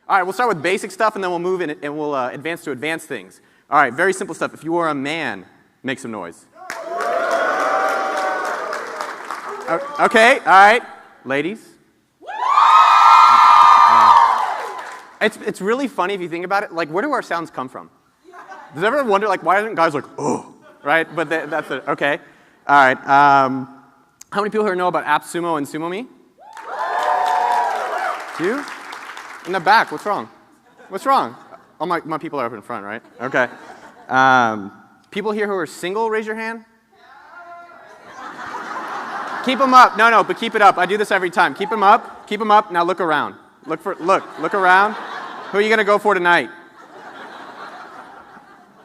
All right, we'll start with basic stuff, and then we'll move in and we'll advance to advanced things. All right, very simple stuff. If you are a man, make some noise. Okay, all right. Ladies. It's really funny if you think about it. Like, where do our sounds come from? Does everyone wonder, like, why aren't guys like, oh, right? But that's it. Okay. All right. How many people here know about AppSumo and SumoMe? You? In the back. What's wrong? What's wrong? Oh, my people are up in front, right? Okay. People here who are single, raise your hand. Keep them up. No, but keep it up. I do this every time. Keep them up. Keep them up. Now look around. Look around. Who are you going to go for tonight?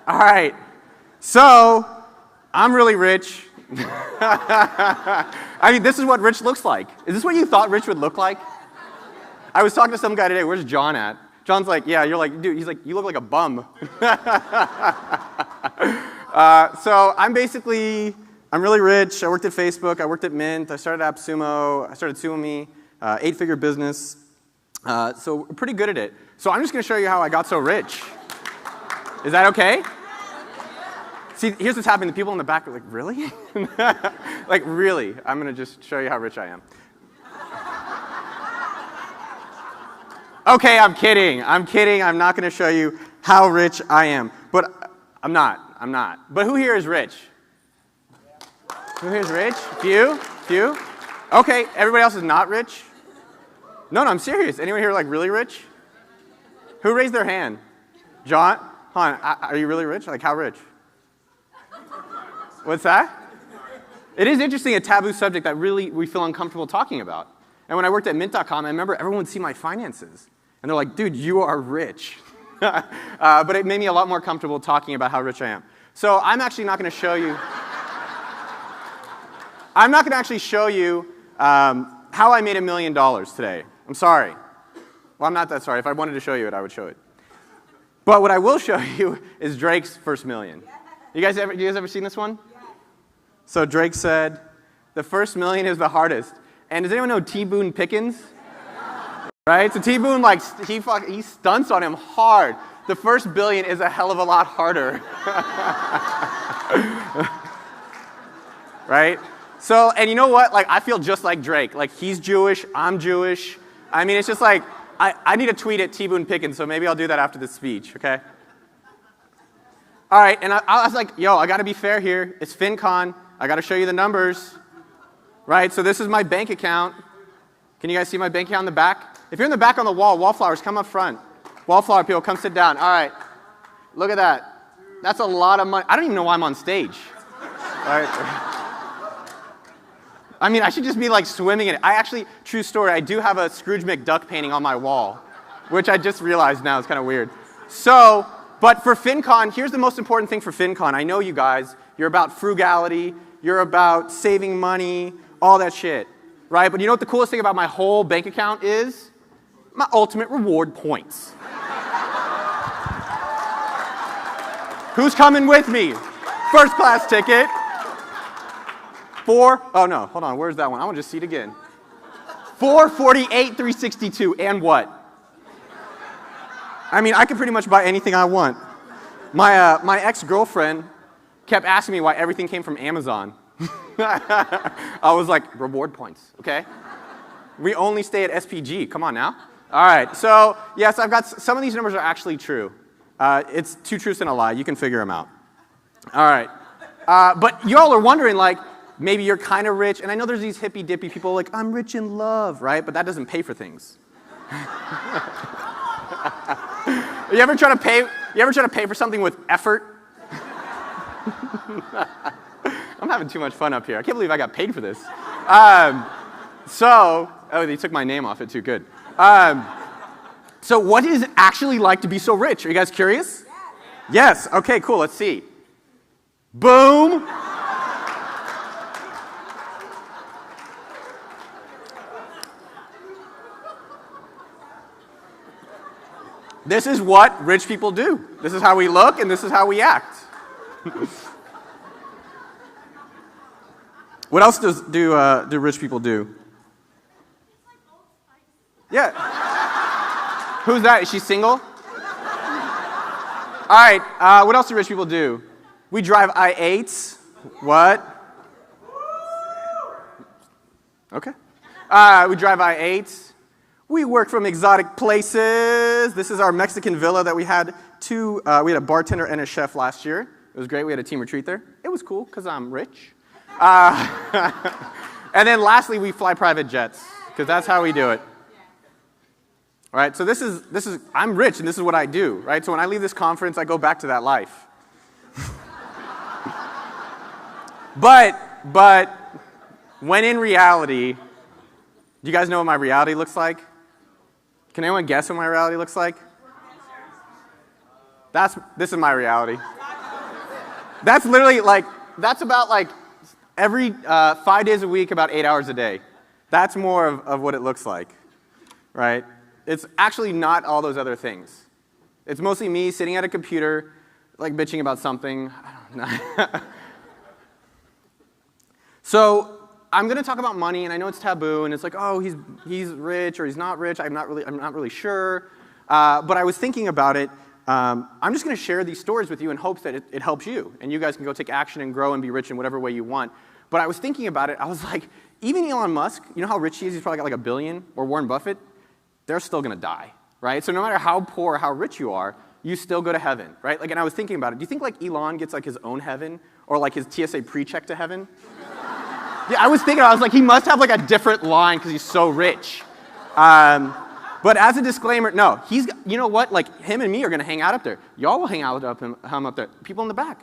All right. So, I'm really rich. I mean, this is what rich looks like. Is this what you thought rich would look like? I was talking to some guy today. Where's John at? John's like, yeah. You're like, dude. He's like, you look like a bum. So I'm really rich. I worked at Facebook. I worked at Mint. I started AppSumo. I started SumoMe. 8-figure business. So we're pretty good at it. So I'm just going to show you how I got so rich. Is that okay? See, here's what's happening. The people in the back are like, really? Like, really? I'm going to just show you how rich I am. Okay, I'm kidding. I'm not going to show you how rich I am. But I'm not. But who here is rich? Who here is rich? Few? Okay, everybody else is not rich? No, I'm serious. Anyone here like really rich? Who raised their hand? John? Hon, are you really rich? Like how rich? What's that? It is interesting, a taboo subject that really we feel uncomfortable talking about. And when I worked at Mint.com, I remember everyone would see my finances. And they're like, dude, you are rich. But it made me a lot more comfortable talking about how rich I am. So I'm actually not going to show you. I'm not going to actually show you how I made $1 million today. I'm sorry. Well, I'm not that sorry. If I wanted to show you it, I would show it. But what I will show you is Drake's first million. You guys ever seen this one? So Drake said, the first million is the hardest. And does anyone know T. Boone Pickens? Right? So T. Boone, like, he stunts on him hard. The first billion is a hell of a lot harder. Right? So, and you know what? Like, I feel just like Drake. Like, he's Jewish, I'm Jewish. I mean, it's just like, I need to tweet at T. Boone Pickens, so maybe I'll do that after this speech, okay? All right, and I was like, yo, I got to be fair here. It's FinCon. I got to show you the numbers. Right? So this is my bank account. Can you guys see my bank account in the back? If you're in the back on the wall, wallflowers, come up front. Wallflower people, come sit down. All right. Look at that. That's a lot of money. I don't even know why I'm on stage. All right. I mean, I should just be like swimming in it. I actually, true story, I do have a Scrooge McDuck painting on my wall, which I just realized now is kind of weird. So, but for FinCon, here's the most important thing for FinCon. I know you guys, you're about frugality, you're about saving money, all that shit, right? But you know what the coolest thing about my whole bank account is? My ultimate reward points. Who's coming with me? First class ticket. Oh no, hold on, where's that one? I want to just see it again. 448, 362, and what? I mean, I can pretty much buy anything I want. My ex-girlfriend kept asking me why everything came from Amazon. I was like, reward points, okay? We only stay at SPG, come on now. All right, so yes, I've got, some of these numbers are actually true. It's 2 truths and a lie, you can figure them out. All right, but y'all are wondering, like, maybe you're kind of rich, and I know there's these hippy-dippy people like, I'm rich in love, right? But that doesn't pay for things. You ever try to pay for something with effort? I'm having too much fun up here. I can't believe I got paid for this. Oh, they took my name off it too, good. So what is it actually like to be so rich? Are you guys curious? Yes, okay, cool, let's see. Boom. This is what rich people do. This is how we look, and this is how we act. What else do rich people do? Yeah. Who's that? Is she single? All right, what else do rich people do? We drive I-8s. What? Okay. We drive I-8s. We work from exotic places. This is our Mexican villa that we had we had a bartender and a chef last year. It was great. We had a team retreat there. It was cool because I'm rich. And then lastly, we fly private jets because that's how we do it. All right, so this is I'm rich and this is what I do, right? So when I leave this conference, I go back to that life. But when in reality, do you guys know what my reality looks like? Can anyone guess what my reality looks like? This is my reality. That's literally that's about every 5 days a week, about 8 hours a day. That's more of what it looks like, right? It's actually not all those other things. It's mostly me sitting at a computer, bitching about something. I don't know. So I'm going to talk about money, and I know it's taboo, and it's oh, he's rich or he's not rich. I'm not really sure. But I was thinking about it. I'm just going to share these stories with you in hopes that it helps you, and you guys can go take action and grow and be rich in whatever way you want. But I was thinking about it. I was like, even Elon Musk, you know how rich he is? He's probably got $1 billion, or Warren Buffett. They're still going to die, right? So no matter how poor or how rich you are, you still go to heaven, right? And I was thinking about it. Do you think Elon gets his own heaven or his TSA pre-check to heaven? Yeah, I was thinking, he must have a different line because he's so rich. But as a disclaimer, no, you know what? Him and me are going to hang out up there. Y'all will hang out him up there. People in the back.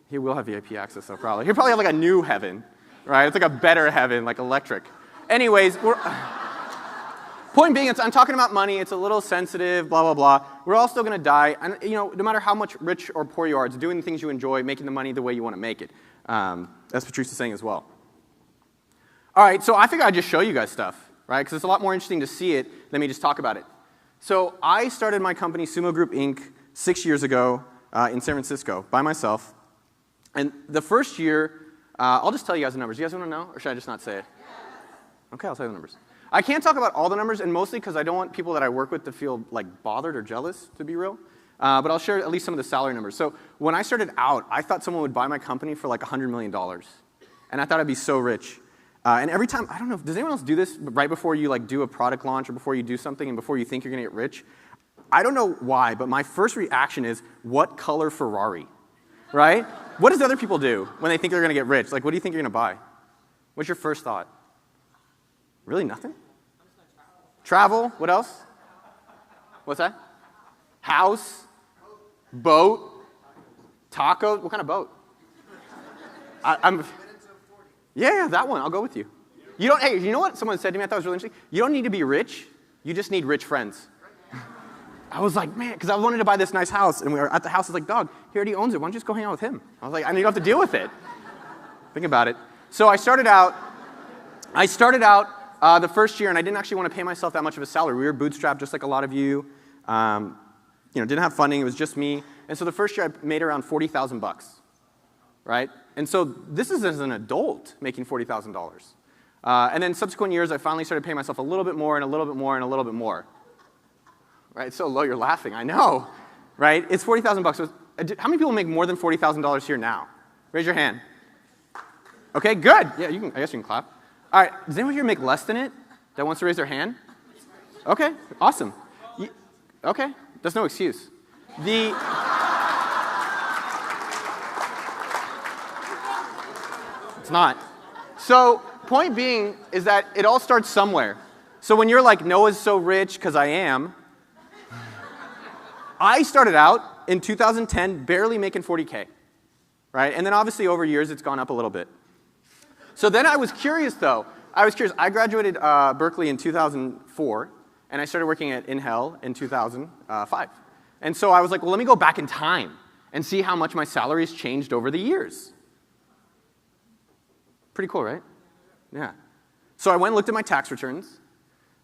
He will have VIP access, though, probably. He'll probably have a new heaven, right? It's a better heaven, electric. Anyways, point being, I'm talking about money. It's a little sensitive, blah, blah, blah. We're all still going to die. And, no matter how much rich or poor you are, it's doing the things you enjoy, making the money the way you want to make it. That's Patrice is saying as well. All right, so I figured I'd just show you guys stuff, right? Because it's a lot more interesting to see it than me just talk about it. So I started my company, Sumo Group Inc., 6 years ago in San Francisco by myself. And the first year, I'll just tell you guys the numbers. You guys want to know, or should I just not say it? Okay, I'll tell you the numbers. I can't talk about all the numbers, and mostly because I don't want people that I work with to feel bothered or jealous, to be real. But I'll share at least some of the salary numbers. So when I started out, I thought someone would buy my company for $100 million. And I thought I'd be so rich. And every time, I don't know, does anyone else do this right before you do a product launch or before you do something and before you think you're going to get rich? I don't know why, but my first reaction is, what color Ferrari? Right? What does other people do when they think they're going to get rich? What do you think you're going to buy? What's your first thought? Really nothing? Travel? What else? What's that? House? Boat? Taco? What kind of boat? Yeah, that one. I'll go with you. Hey, you know what someone said to me I thought was really interesting? You don't need to be rich. You just need rich friends. I was like, man, because I wanted to buy this nice house, and we were at the house. I was like, dog, he already owns it. Why don't you just go hang out with him? I was like, I don't have to deal with it. Think about it. So I started out the first year, and I didn't actually want to pay myself that much of a salary. We were bootstrapped just like a lot of you. Didn't have funding. It was just me. And so the first year, I made around $40,000, right? And so this is as an adult making $40,000. And then subsequent years, I finally started paying myself a little bit more and a little bit more and a little bit more. Right? It's so low, you're laughing. I know, right? It's $40,000. So how many people make more than $40,000 here now? Raise your hand. Okay, good. Yeah, I guess you can clap. All right, does anyone here make less than it that wants to raise their hand? Okay, awesome. Okay, that's no excuse. It's not. So, point being is that it all starts somewhere. So when you're like, Noah's so rich because I am, I started out in 2010 barely making 40K, right? And then obviously over years it's gone up a little bit. So then I was curious though. I graduated Berkeley in 2004, and I started working at Intel in 2005. And so I was like, well, let me go back in time and see how much my salary has changed over the years. Pretty cool, right? Yeah. So I went and looked at my tax returns,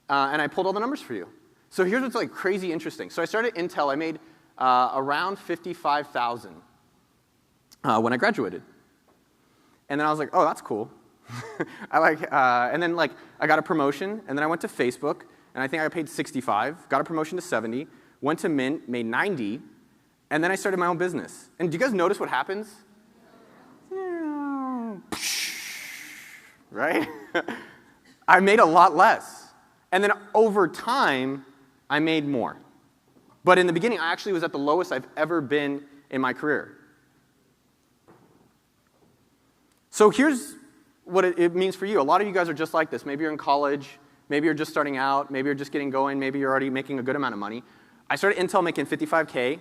and I pulled all the numbers for you. So here's what's crazy interesting. So I started at Intel. I made around $55,000 when I graduated. And then I was like, oh, that's cool. And then I got a promotion, and then I went to Facebook, and I think I got paid 65, got a promotion to 70, went to Mint, made 90, and then I started my own business. And do you guys notice what happens? Right? I made a lot less. And then over time, I made more. But in the beginning, I actually was at the lowest I've ever been in my career. So here's what it means for you. A lot of you guys are just like this. Maybe you're in college. Maybe you're just starting out. Maybe you're just getting going. Maybe you're already making a good amount of money. I started Intel making $55K.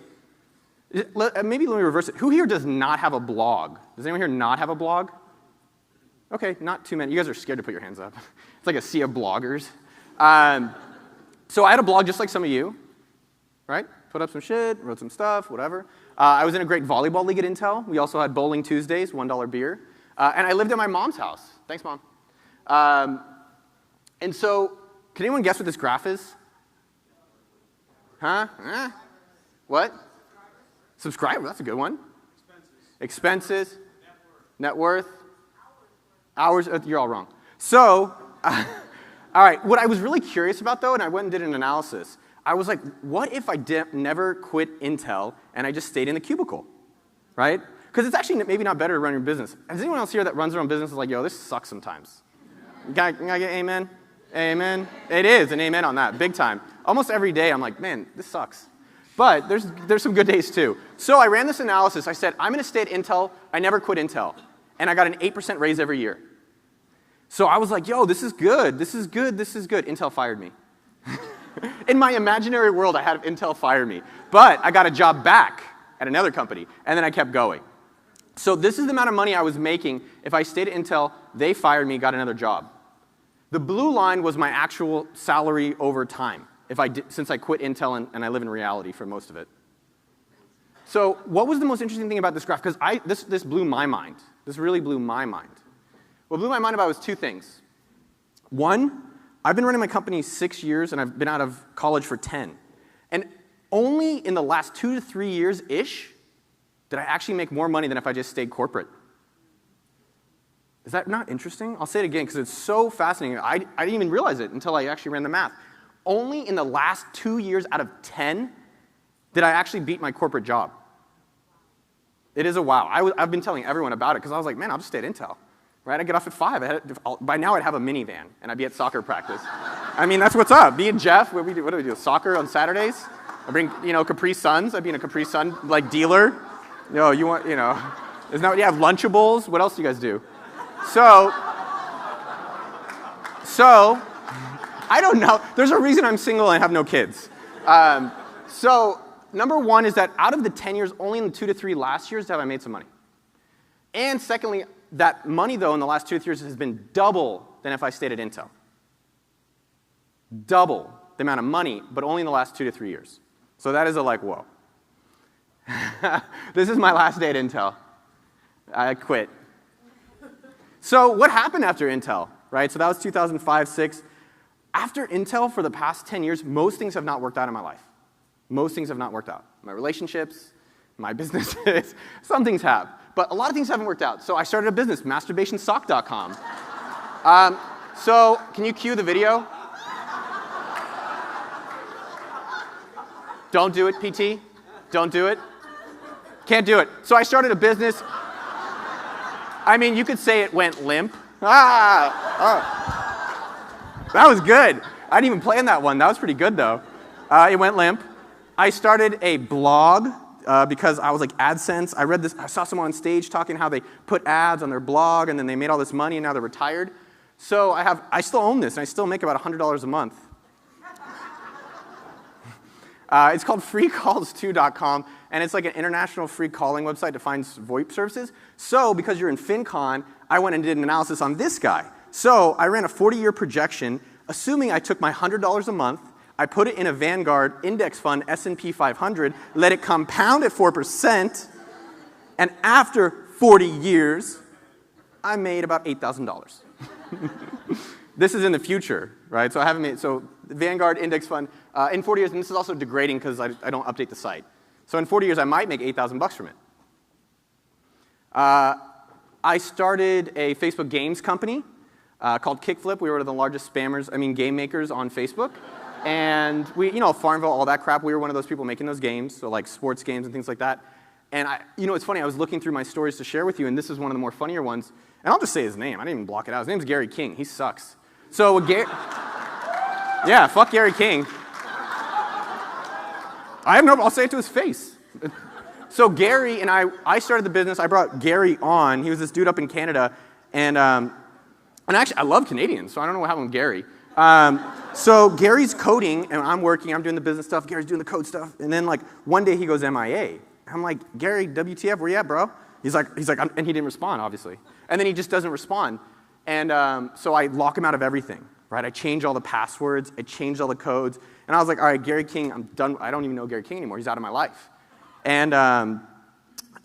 Maybe let me reverse it. Who here does not have a blog? Does anyone here not have a blog? Okay, not too many. You guys are scared to put your hands up. It's like a sea of bloggers. So I had a blog just like some of you, right? Put up some shit, wrote some stuff, whatever. I was in a great volleyball league at Intel. We also had bowling Tuesdays, $1 beer. And I lived at my mom's house. Thanks, Mom. And so, can anyone guess what this graph is? Huh? What? Subscriber, that's a good one. Expenses. Net worth. Hours. You're all wrong. So, all right, what I was really curious about, though, and I went and did an analysis, I was like, what if I never quit Intel and I just stayed in the cubicle, right? Because it's actually maybe not better to run your business. Is anyone else here that runs their own business is like, yo, this sucks sometimes? You gotta get amen? Amen? It is an amen on that, big time. Almost every day I'm like, man, this sucks. But there's some good days too. So I ran this analysis. I said, I'm going to stay at Intel. I never quit Intel. And I got an 8% raise every year. So I was like, yo, this is good. This is good. This is good. Intel fired me. In my imaginary world, I had Intel fire me. But I got a job back at another company. And then I kept going. So this is the amount of money I was making. If I stayed at Intel, they fired me, got another job. The blue line was my actual salary over time, since I quit Intel and I live in reality for most of it. So what was the most interesting thing about this graph? Because this blew my mind. This really blew my mind. What blew my mind about was two things. One, I've been running my company 6 years, and I've been out of college for 10. And only in the last 2 to 3 years-ish did I actually make more money than if I just stayed corporate. Is that not interesting? I'll say it again because it's so fascinating. I didn't even realize it until I actually ran the math. Only in the last 2 years out of 10 did I actually beat my corporate job. It is a wow. I've been telling everyone about it because I was like, man, I'll just stay at Intel. Right? I get off at 5. By now I'd have a minivan and I'd be at soccer practice. I mean, that's what's up. Me and Jeff, what do we do? Soccer on Saturdays? I bring, Capri Suns. I'd be in a Capri Sun dealer. You want, isn't that what you have? Lunchables? What else do you guys do? So, I don't know. There's a reason I'm single and have no kids. So, number one is that out of the 10 years, only in the 2 to 3 last years have I made some money. And secondly, that money, though, in the last 2 to 3 years has been double than if I stayed at Intel. Double the amount of money, but only in the last 2 to 3 years. So that is a whoa. This is my last day at Intel. I quit. So what happened after Intel, right? So that was 2005, 6. After Intel, for the past 10 years, most things have not worked out in my life. Most things have not worked out. My relationships, my businesses, some things have. But a lot of things haven't worked out. So I started a business, masturbationsock.com. So can you cue the video? Don't do it, PT. Don't do it. Can't do it. So I started a business. I mean, you could say it went limp. That was good. I didn't even plan that one. That was pretty good, though. It went limp. I started a blog because I was like, AdSense. I saw someone on stage talking how they put ads on their blog, and then they made all this money, and now they're retired. So I still own this, and I still make about $100 a month. It's called freecalls2.com, and it's like an international free calling website to find VoIP services. So because you're in FinCon, I went and did an analysis on this guy. So I ran a 40-year projection, assuming I took my $100 a month, I put it in a Vanguard index fund, S&P 500, let it compound at 4%, and after 40 years, I made about $8,000. This is in the future, right? So I haven't made, so Vanguard index fund, in 40 years, and this is also degrading because I don't update the site. So in 40 years, I might make $8,000 from it. I started a Facebook games company called Kickflip. We were one of the largest game makers on Facebook. And we, Farmville, all that crap, we were one of those people making those games, so like sports games and things like that. And it's funny, I was looking through my stories to share with you, and this is one of the more funnier ones. And I'll just say his name. I didn't even block it out. His name's Gary King. He sucks. So yeah, fuck Gary King. I'll say it to his face. So Gary and I started the business. I brought Gary on. He was this dude up in Canada. And actually, I love Canadians, so I don't know what happened with Gary. So Gary's coding, and I'm working. I'm doing the business stuff. Gary's doing the code stuff. And then, like, one day he goes MIA. I'm like, Gary, WTF, where you at, bro? He's like, and he didn't respond, obviously. And then he just doesn't respond. And so I lock him out of everything, right? I change all the passwords. I changed all the codes. And I was like, all right, Gary King, I'm done. I don't even know Gary King anymore. He's out of my life. And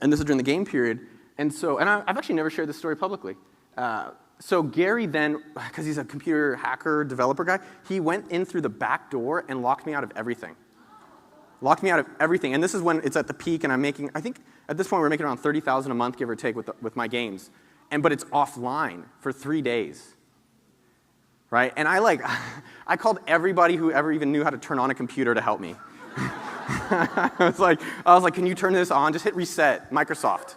this is during the game period. And I've actually never shared this story publicly. So Gary then, because he's a computer hacker, developer guy, he went in through the back door and locked me out of everything. Locked me out of everything. And this is when it's at the peak, and I'm making, I think at this point we're making around $30,000 a month, give or take, with my games. But it's offline for 3 days. Right? And I called everybody who ever even knew how to turn on a computer to help me. I was like, can you turn this on? Just hit reset, Microsoft.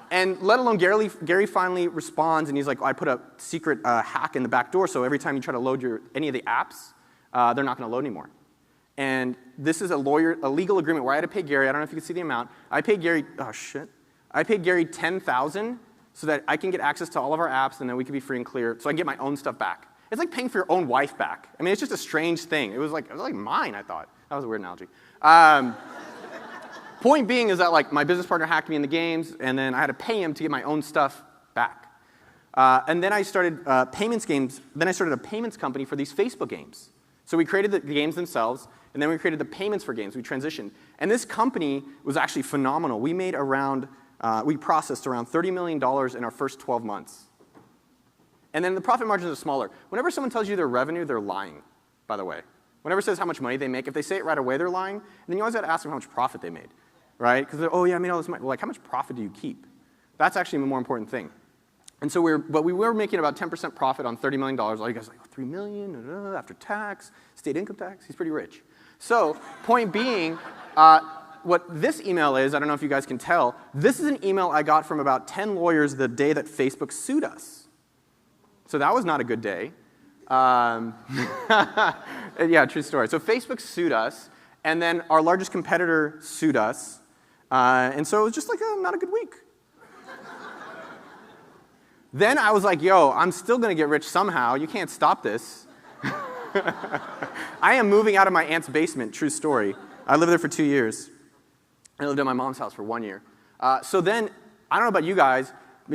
And let alone Gary finally responds, and he's like, I put a secret hack in the back door, so every time you try to load any of the apps, they're not going to load anymore. And this is a legal agreement where I had to pay Gary, I don't know if you can see the amount, I paid Gary $10,000 so that I can get access to all of our apps, and then we can be free and clear, so I can get my own stuff back. It's like paying for your own wife back. I mean, it's just a strange thing. It was like mine, I thought. That was a weird analogy. Point being is that, like, my business partner hacked me in the games, and then I had to pay him to get my own stuff back. And then I started payments games. Then I started a payments company for these Facebook games. So we created the games themselves, and then we created the payments for games. We transitioned. And this company was actually phenomenal. We made we processed around $30 million in our first 12 months. And then the profit margins are smaller. Whenever someone tells you their revenue, they're lying, by the way. Whenever it says how much money they make, if they say it right away, they're lying. And then you always got to ask them how much profit they made, right? Because oh yeah, I made all this money. Well, like, how much profit do you keep? That's actually a more important thing. And so we were making about 10% profit on $30 million. All you guys are like, $3 million after tax, state income tax. He's pretty rich. So point being, what this email is, I don't know if you guys can tell, this is an email I got from about 10 lawyers the day that Facebook sued us. So that was not a good day. Yeah, true story. So Facebook sued us, and then our largest competitor sued us, and so it was just like not a good week. Then I was like, yo, I'm still going to get rich somehow. You can't stop this. I am moving out of my aunt's basement, true story. I lived there for 2 years. I lived at my mom's house for 1 year. So then, I don't know about you guys,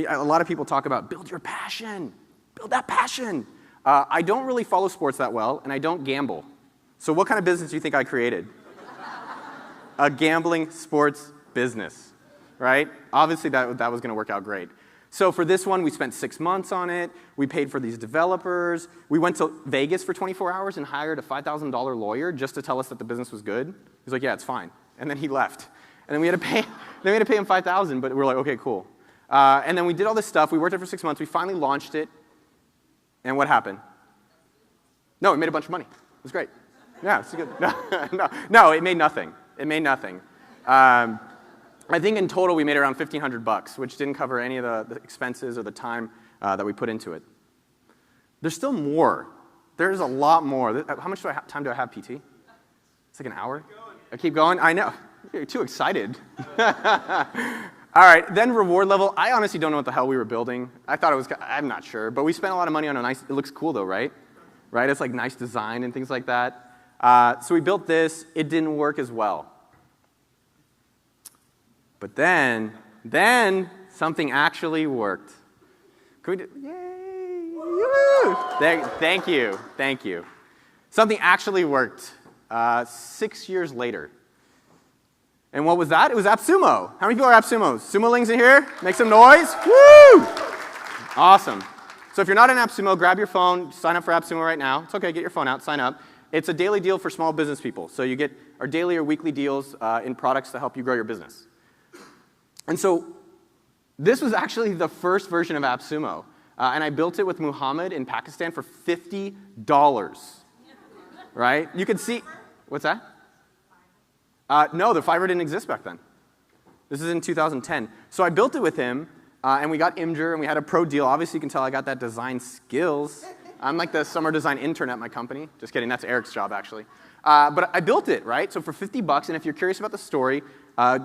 a lot of people talk about build your passion. Build that passion. I don't really follow sports that well, and I don't gamble. So what kind of business do you think I created? A gambling sports business, right? Obviously, that was going to work out great. So for this one, we spent 6 months on it. We paid for these developers. We went to Vegas for 24 hours and hired a $5,000 lawyer just to tell us that the business was good. He's like, yeah, it's fine. And then he left. And then we had to pay him $5,000, but we were like, okay, cool. And then we did all this stuff. We worked it for 6 months. We finally launched it. And what happened? No, we made a bunch of money. It was great. Yeah, it's good. No, it made nothing. It made nothing. I think in total we made around $1,500, which didn't cover any of the expenses or the time that we put into it. There's still more. There's a lot more. How much time do I have, PT? It's like an hour? I keep going? I know. You're too excited. All right, then reward level. I honestly don't know what the hell we were building. I thought it was, I'm not sure. But we spent a lot of money on a nice, it looks cool though, right? Right, it's like nice design and things like that. So we built this. It didn't work as well. But then something actually worked. Could we do, yay, woo! Thank you. Something actually worked 6 years later. And what was that? It was AppSumo. How many people are AppSumos? Sumolings in here? Make some noise. Woo! Awesome. So if you're not in AppSumo, grab your phone, sign up for AppSumo right now. It's okay, get your phone out, sign up. It's a daily deal for small business people. So you get our daily or weekly deals in products to help you grow your business. And so this was actually the first version of AppSumo. And I built it with Muhammad in Pakistan for $50. right? You could see, what's that? No, the Fiverr didn't exist back then. This is in 2010. So I built it with him, and we got Imgur, and we had a pro deal. Obviously, you can tell I got that design skills. I'm like the summer design intern at my company. Just kidding, that's Eric's job, actually. But I built it, right? So for $50, and if you're curious about the story,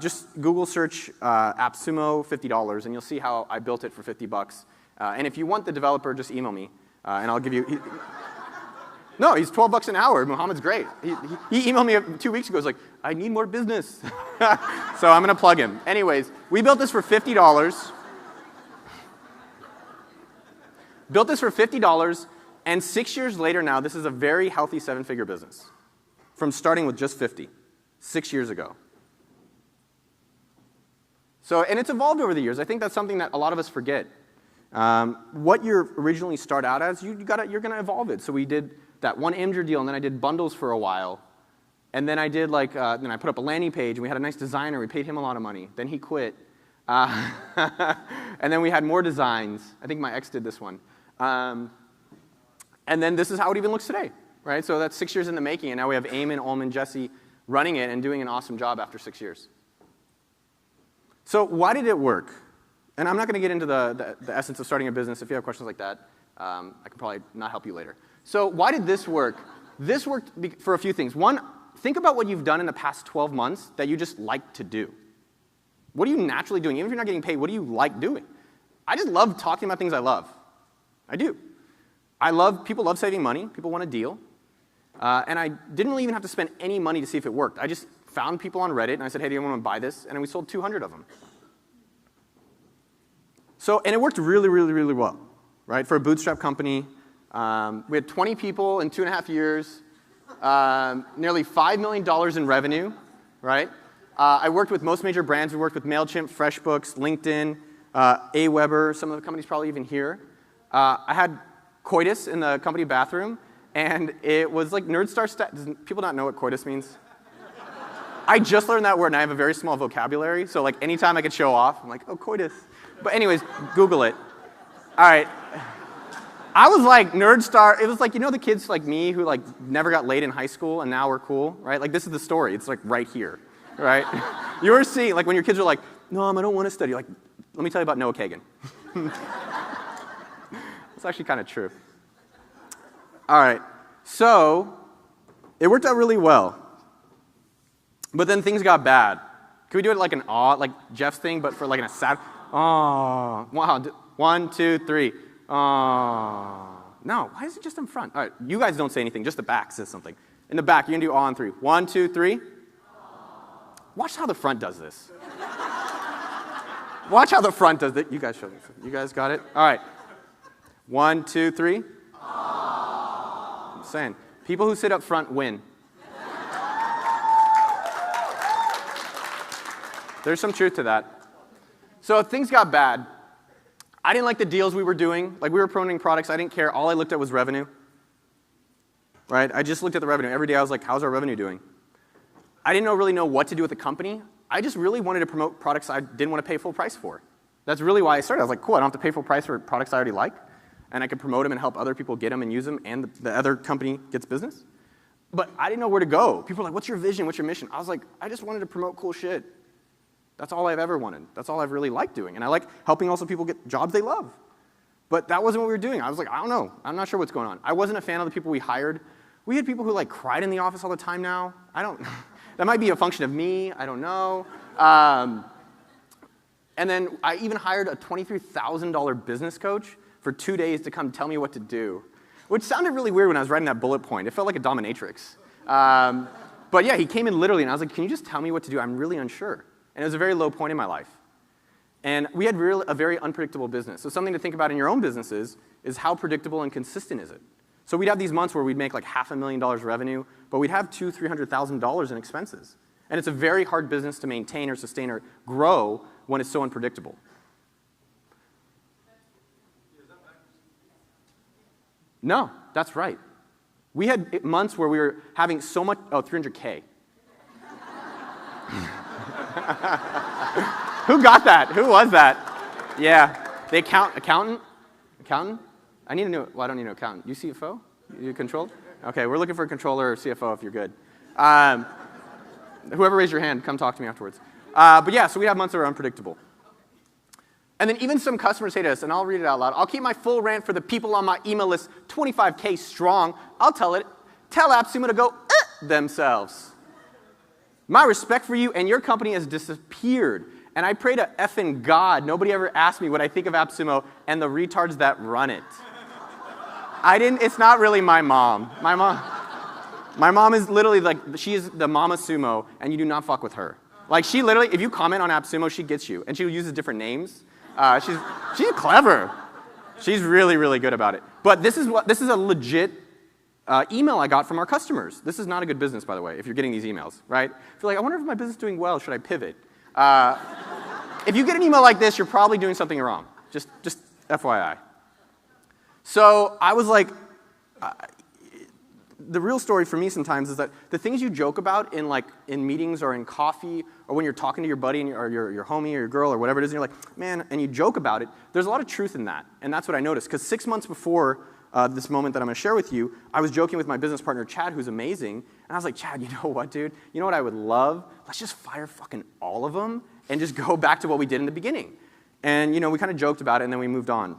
just Google search AppSumo $50, and you'll see how I built it for $50. And if you want the developer, just email me, and I'll give you... No, he's $12 an hour. Muhammad's great. He emailed me 2 weeks ago. He's like, I need more business. So I'm going to plug him. Anyways, we built this for $50. Built this for $50, and 6 years later now, this is a very healthy seven-figure business from starting with just 50, 6 years ago. So, and it's evolved over the years. I think that's something that a lot of us forget. What you originally start out as, you're going to evolve it. So we did that one Imgur deal, and then I did bundles for a while. And then I did like, then I put up a landing page, and we had a nice designer. We paid him a lot of money. Then he quit. And then we had more designs. I think my ex did this one. And then this is how it even looks today, right? So that's 6 years in the making, and now we have Eamon, Ullman, Jesse running it and doing an awesome job after 6 years. So why did it work? And I'm not going to get into the essence of starting a business. If you have questions like that, I can probably not help you later. So why did this work? This worked for a few things. One, think about what you've done in the past 12 months that you just like to do. What are you naturally doing? Even if you're not getting paid, what do you like doing? I just love talking about things I love. I do. People love saving money. People want a deal. And I didn't really even have to spend any money to see if it worked. I just found people on Reddit, and I said, hey, do you want to buy this? And we sold 200 of them. So, and it worked really, really, really well, right? For a bootstrap company. We had 20 people in 2.5 years, nearly $5 million in revenue, right? I worked with most major brands. We worked with MailChimp, FreshBooks, LinkedIn, Aweber, some of the companies probably even here. I had coitus in the company bathroom, and it was like NerdStar stat. Does people not know what coitus means? I just learned that word, and I have a very small vocabulary, so like anytime I could show off, I'm like, oh, coitus. But anyways, Google it. All right. I was like NerdStar. It was like, you know the kids like me who like never got laid in high school and now we're cool, right? Like this is the story. It's like right here, right? You were seeing, like when your kids are like, Mom, I don't want to study. Like, let me tell you about Noah Kagan. It's actually kind of true. All right. So it worked out really well. But then things got bad. Can we do it like an like Jeff's thing, but for like in a sad, wow. 1, 2, 3. No, why is it just in front? All right, you guys don't say anything, just the back says something. In the back, you can do aw on 3. 1, 2, 3. Watch how the front does this. Watch how the front does it. You guys show me. You guys got it? All right. 1, 2, 3. I'm saying, people who sit up front win. There's some truth to that. So things got bad. I didn't like the deals we were doing. Like we were promoting products. I didn't care. All I looked at was revenue. Right? I just looked at the revenue. Every day I was like, how's our revenue doing? I didn't really know what to do with the company. I just really wanted to promote products I didn't want to pay full price for. That's really why I started. I was like, cool, I don't have to pay full price for products I already like. And I can promote them and help other people get them and use them, and the other company gets business. But I didn't know where to go. People were like, what's your vision? What's your mission? I was like, I just wanted to promote cool shit. That's all I've ever wanted. That's all I've really liked doing. And I like helping also people get jobs they love. But that wasn't what we were doing. I was like, I don't know. I'm not sure what's going on. I wasn't a fan of the people we hired. We had people who like cried in the office all the time now. That might be a function of me. I don't know. And then I even hired a $23,000 business coach for 2 days to come tell me what to do, which sounded really weird when I was writing that bullet point. It felt like a dominatrix. But yeah, he came in literally, and I was like, can you just tell me what to do? I'm really unsure. And it was a very low point in my life. And we had a very unpredictable business. So something to think about in your own businesses is how predictable and consistent is it? So we'd have these months where we'd make like $500,000 revenue, but we'd have $200,000, $300,000 in expenses. And it's a very hard business to maintain or sustain or grow when it's so unpredictable. No, that's right. We had months where we were having so much, 300K. Who got that? Who was that? Yeah. Accountant? Accountant? I need to know, well, I don't need an accountant. You CFO? You controlled? Okay, we're looking for a controller or CFO if you're good. Whoever raised your hand, come talk to me afterwards. But yeah, so we have months that are unpredictable. And then even some customers hate us, and I'll read it out loud. I'll keep my full rant for the people on my email list, 25K strong. I'll tell AppSumo to go themselves. My respect for you and your company has disappeared. And I pray to effing God, nobody ever asked me what I think of AppSumo and the retards that run it. It's not really my mom. My mom is literally like, she is the mama sumo, and you do not fuck with her. Like, she literally, if you comment on AppSumo, she gets you. And she uses different names. She's clever. She's really, really good about it. But this is a legit email I got from our customers. This is not a good business, by the way, if you're getting these emails, right? If you're like, I wonder if my business is doing well, should I pivot? If you get an email like this, you're probably doing something wrong. Just FYI. So I was like, the real story for me sometimes is that the things you joke about in meetings or in coffee or when you're talking to your buddy or your homie or your girl or whatever it is, and you're like, man, and you joke about it, there's a lot of truth in that. And that's what I noticed. Because 6 months before this moment that I'm going to share with you, I was joking with my business partner, Chad, who's amazing. And I was like, Chad, you know what, dude? You know what I would love? Let's just fire fucking all of them and just go back to what we did in the beginning. And, we kind of joked about it, and then we moved on.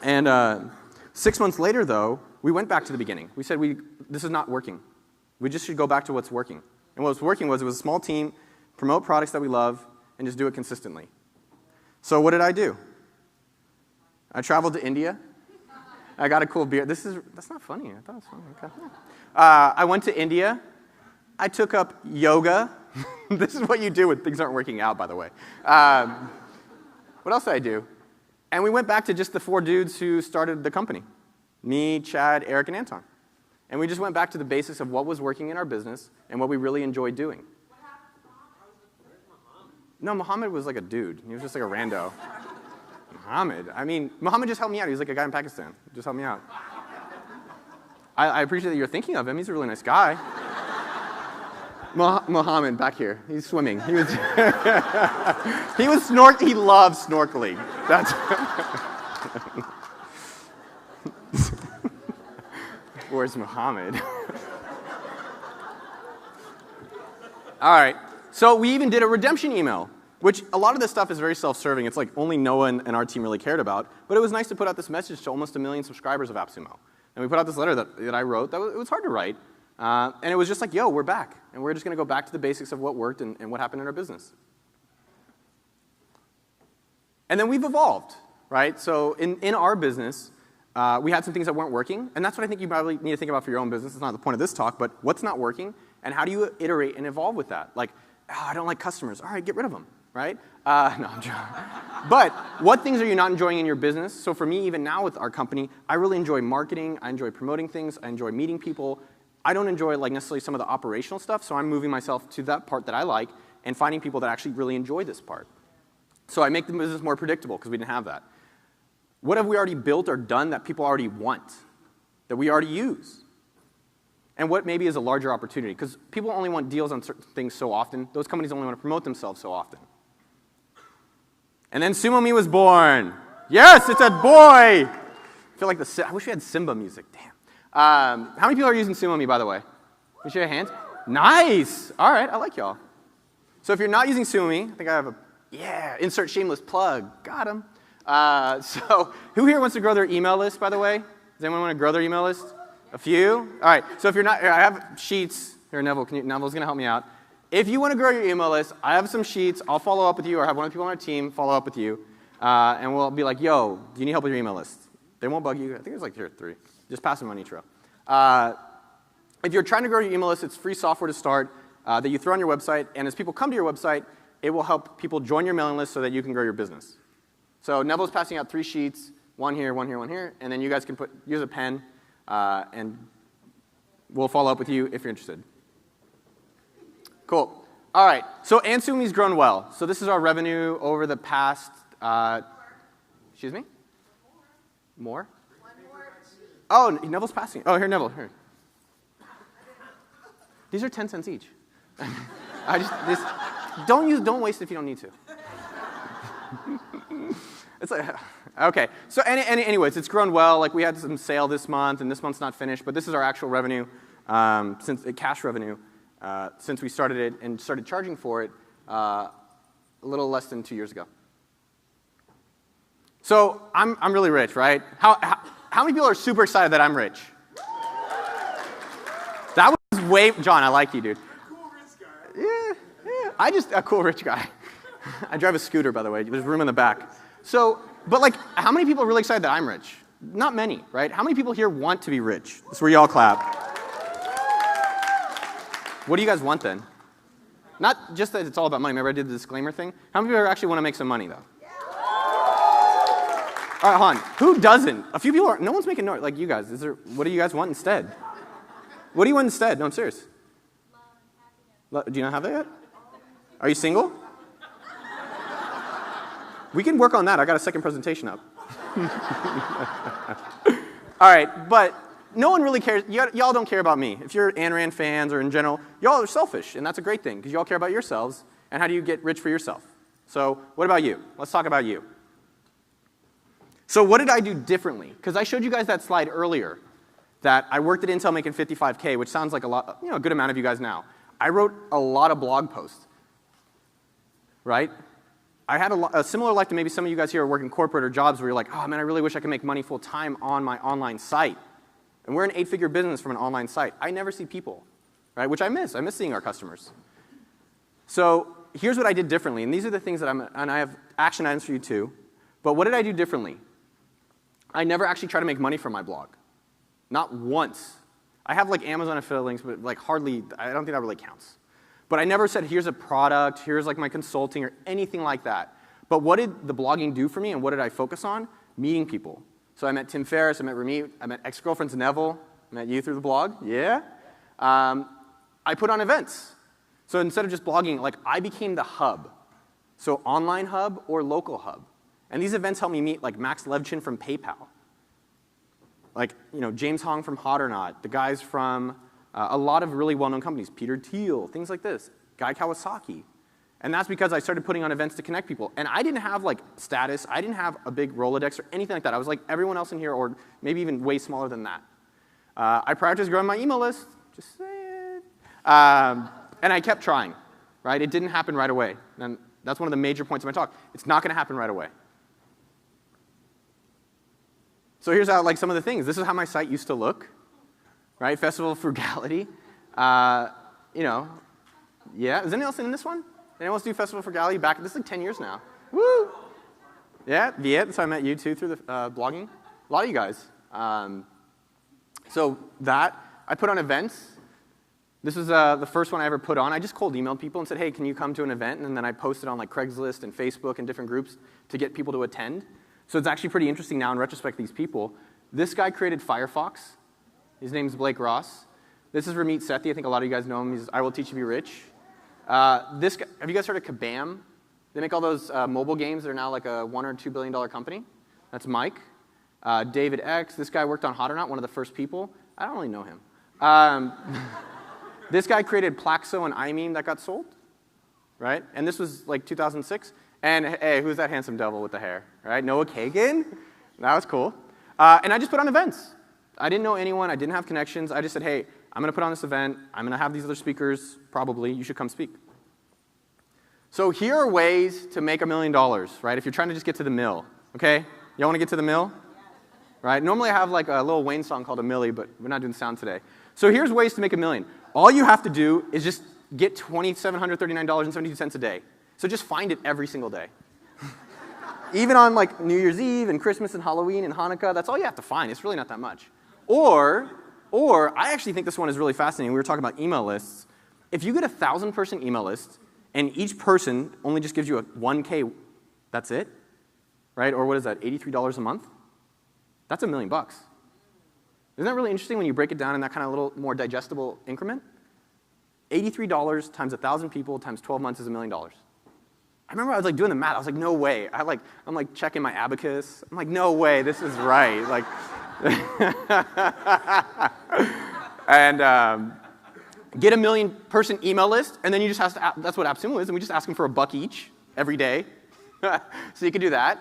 And 6 months later, though, we went back to the beginning. We said, this is not working. We just should go back to what's working. And what was working was it was a small team, promote products that we love, and just do it consistently. So what did I do? I traveled to India. I got a cool beer. That's not funny. I thought it was funny. Okay. I went to India. I took up yoga. This is what you do when things aren't working out, by the way. What else did I do? And we went back to just the 4 dudes who started the company. Me, Chad, Eric, and Anton. And we just went back to the basics of what was working in our business and what we really enjoyed doing. What happened to Muhammad? No, Muhammad was like a dude. He was just like a rando. Muhammad just helped me out. He was like a guy in Pakistan. Just helped me out. I appreciate that you're thinking of him. He's a really nice guy. Muhammad, back here. He's swimming. He loves snorkeling. That's Where's Muhammad? All right. So we even did a redemption email, which a lot of this stuff is very self-serving. It's like only Noah and our team really cared about. But it was nice to put out this message to almost 1 million subscribers of AppSumo. And we put out this letter that I wrote. It was hard to write. And it was just like, yo, we're back. And we're just going to go back to the basics of what worked and what happened in our business. And then we've evolved, right? So in our business, we had some things that weren't working. And that's what I think you probably need to think about for your own business. It's not the point of this talk, but what's not working? And how do you iterate and evolve with that? Like, I don't like customers. All right, get rid of them, right? No, I'm joking. But what things are you not enjoying in your business? So for me, even now with our company, I really enjoy marketing. I enjoy promoting things. I enjoy meeting people. I don't enjoy necessarily some of the operational stuff, so I'm moving myself to that part that I like and finding people that actually really enjoy this part. So I make the business more predictable because we didn't have that. What have we already built or done that people already want, that we already use? And what maybe is a larger opportunity? Because people only want deals on certain things so often. Those companies only want to promote themselves so often. And then SumoMe was born. Yes, it's a boy. I feel like I wish we had Simba music. Damn. How many people are using SumoMe, by the way? Can you show your hands? Nice. All right, I like y'all. So if you're not using SumoMe, I think I have insert shameless plug. Got him. So who here wants to grow their email list, by the way? Does anyone want to grow their email list? A few? All right, so if you're not, here, I have sheets. Here, Neville's going to help me out. If you want to grow your email list, I have some sheets. I'll follow up with you, or have one of the people on our team follow up with you. And we'll be like, yo, do you need help with your email list? They won't bug you. I think there's like 3. Just pass them on Nitro. If you're trying to grow your email list, it's free software to start that you throw on your website. And as people come to your website, it will help people join your mailing list so that you can grow your business. So Neville's passing out 3 sheets, one here, one here, one here. And then you guys can use a pen, and we'll follow up with you if you're interested. Cool. All right. So SumoMe's grown well. So this is our revenue over the past, excuse me? More? Oh, Neville's passing. Oh, here, Neville. Here. These are 10 cents each. Don't waste it if you don't need to. It's like, okay. So anyways, it's grown well. Like we had some sale this month, and this month's not finished, but this is our actual revenue, cash revenue, since we started it and started charging for it a little less than 2 years ago. So I'm really rich, right? How many people are super excited that I'm rich? That was way, John, I like you, dude. Cool rich guy. Yeah, a cool rich guy. I drive a scooter, by the way. There's room in the back. So, but like, how many people are really excited that I'm rich? Not many, right? How many people here want to be rich? That's where you all clap. What do you guys want then? Not just that it's all about money. Remember I did the disclaimer thing? How many people actually want to make some money, though? All right, hold on. Who doesn't? A few people are. No one's making noise. Like you guys. What do you guys want instead? What do you want instead? No, I'm serious. Do you not have that yet? Are you single? We can work on that. I got a second presentation up. All right, but no one really cares. Y'all don't care about me. If you're Ayn Rand fans or in general, y'all are selfish, and that's a great thing because y'all care about yourselves and how do you get rich for yourself. So what about you? Let's talk about you. So what did I do differently? Because I showed you guys that slide earlier that I worked at Intel making $55K, which sounds like a lot, a good amount of you guys now. I wrote a lot of blog posts, right? I had a similar life to maybe some of you guys here are working corporate or jobs where you're like, oh man, I really wish I could make money full time on my online site. And we're an 8-figure business from an online site. I never see people, right? Which I miss. I miss seeing our customers. So here's what I did differently. And these are the things that and I have action items for you too. But what did I do differently? I never actually tried to make money from my blog. Not once. I have like Amazon affiliate links, but like hardly, I don't think that really counts. But I never said, here's a product, here's like my consulting or anything like that. But what did the blogging do for me and what did I focus on? Meeting people. So I met Tim Ferriss, I met Ramit, I met ex-girlfriends Neville, I met you through the blog, yeah. I put on events. So instead of just blogging, like I became the hub. So online hub or local hub. And these events helped me meet like Max Levchin from PayPal. Like, James Hong from Hot or Not, the guys from a lot of really well-known companies, Peter Thiel, things like this, Guy Kawasaki. And that's because I started putting on events to connect people. And I didn't have like status, I didn't have a big Rolodex or anything like that. I was like everyone else in here or maybe even way smaller than that. I prioritized growing my email list, just say it. And I kept trying, right? It didn't happen right away. And that's one of the major points of my talk. It's not gonna happen right away. So here's how, like, some of the things. This is how my site used to look, right? Festival of Frugality. Yeah. Is anyone else in this one? Anyone else do Festival of Frugality back? This is like 10 years now. Woo! Yeah, Viet. That's how I met you too through the blogging. A lot of you guys. So that I put on events. This was the first one I ever put on. I just cold emailed people and said, hey, can you come to an event? And then I posted on like Craigslist and Facebook and different groups to get people to attend. So it's actually pretty interesting now in retrospect, these people. This guy created Firefox. His name's Blake Ross. This is Ramit Sethi. I think a lot of you guys know him. He's I Will Teach You to Be Rich. This guy, have you guys heard of Kabam? They make all those mobile games that are now like a $1 or $2 billion company. That's Mike. David X. This guy worked on Hot or Not, one of the first people. I don't really know him. This guy created Plaxo and iMeme that got sold, right? And this was like 2006. And hey, who's that handsome devil with the hair, right? Noah Kagan? That was cool. And I just put on events. I didn't know anyone. I didn't have connections. I just said, hey, I'm going to put on this event. I'm going to have these other speakers, probably. You should come speak. So here are ways to make $1 million, right? If you're trying to just get to the mill, okay? Y'all want to get to the mill? Right? Normally I have like a Lil Wayne song called A Milli, but we're not doing sound today. So here's ways to make $1 million. All you have to do is just get $2,739.72 a day. So just find it every single day. Even on like New Year's Eve and Christmas and Halloween and Hanukkah, that's all you have to find. It's really not that much. Or I actually think this one is really fascinating. We were talking about email lists. If you get a 1,000-person email list and each person only just gives you a 1K, that's it, right? Or what is that, $83 a month? That's $1 million bucks. Isn't that really interesting when you break it down in that kind of little more digestible increment? $83 times 1,000 people times 12 months is $1 million. I remember I was like doing the math. I was like, no way. I'm like checking my abacus. I'm like, no way. This is right. Like, and get a 1 million person email list, and then you just have to. That's what AppSumo is, and we just ask them for $1 each every day. So you can do that.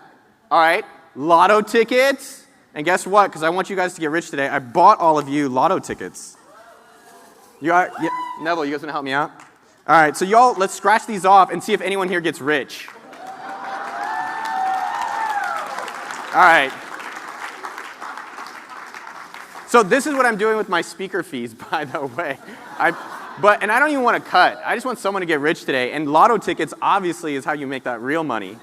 All right, lotto tickets. And guess what? Because I want you guys to get rich today, I bought all of you lotto tickets. Neville, you guys want to help me out? All right, so y'all, let's scratch these off and see if anyone here gets rich. All right. So this is what I'm doing with my speaker fees, by the way. And I don't even want to cut. I just want someone to get rich today. And lotto tickets, obviously, is how you make that real money.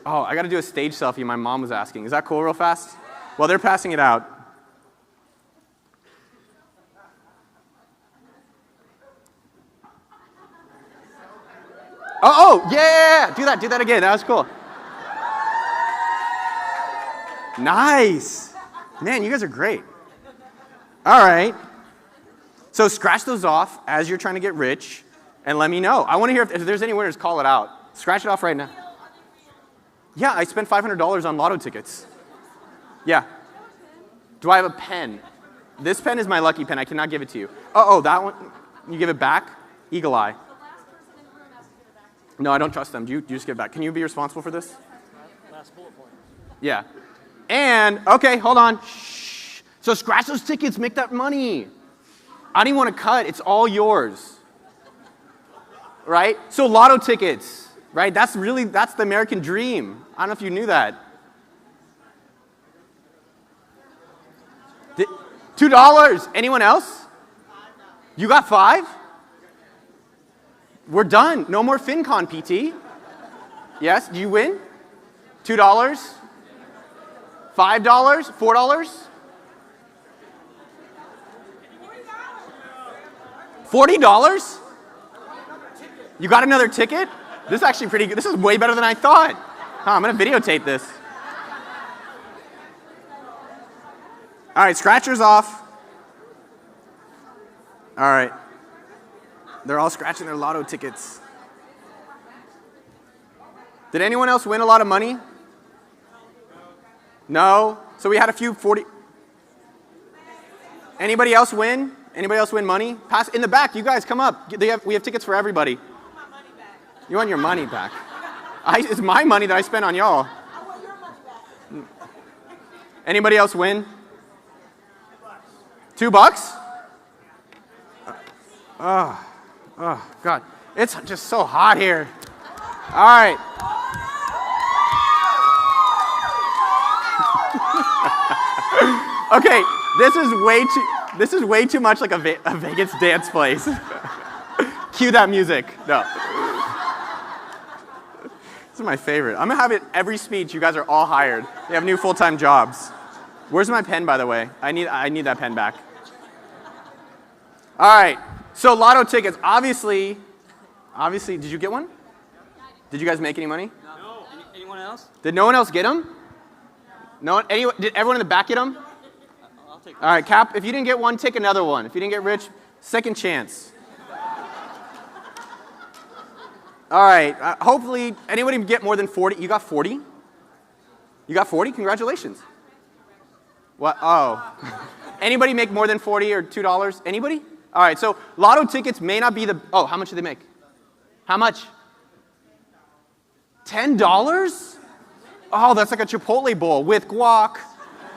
Oh, I got to do a stage selfie. My mom was asking. Is that cool real fast? Well, they're passing it out. Oh, yeah. Do that again. That was cool. Nice. Man, you guys are great. All right. So scratch those off as you're trying to get rich, and let me know. I want to hear if there's any winners, call it out. Scratch it off right now. Yeah, I spent $500 on lotto tickets. Yeah. Do I have a pen? This pen is my lucky pen. I cannot give it to you. Oh, that one. You give it back? Eagle eye. No, I don't trust them. You just give it back. Can you be responsible for this? Last bullet point. Yeah. And, okay, hold on. Shh. So scratch those tickets. Make that money. I don't even want to cut. It's all yours. Right? So lotto tickets. Right? That's the American dream. I don't know if you knew that. $2. Anyone else? You got 5? We're done. No more FinCon, PT. Yes? Do you win? $2? $5? $4? $40? You got another ticket? This is actually pretty good. This is way better than I thought. I'm going to videotape this. All right, scratchers off. All right. They're all scratching their lotto tickets. Did anyone else win a lot of money? No? So we had a few 40. Anybody else win? Anybody else win money? Pass in the back. You guys come up. We have tickets for everybody. I want my money back. You want your money back? It's my money that I spent on y'all. I want your money back. Anybody else win? $2? Oh, God. It's just so hot here. All right. Okay, this is way too much like a Vegas dance place. Cue that music. No. This is my favorite. I'm going to have it every speech. You guys are all hired. You have new full-time jobs. Where's my pen, by the way? I need that pen back. All right. So lotto tickets. Obviously, did you get one? Did you guys make any money? No. Anyone else? Did no one else get them? No. Did everyone in the back get them? I'll take All right, Cap. If you didn't get one, take another one. If you didn't get rich, second chance. All right. Hopefully, anybody get more than 40? You got 40? You got 40? Congratulations. What? Oh. Anybody make more than 40 or $2? Anybody? All right. So lotto tickets may not be the. Oh, how much do they make? How much? $10? Oh, that's like a Chipotle bowl with guac.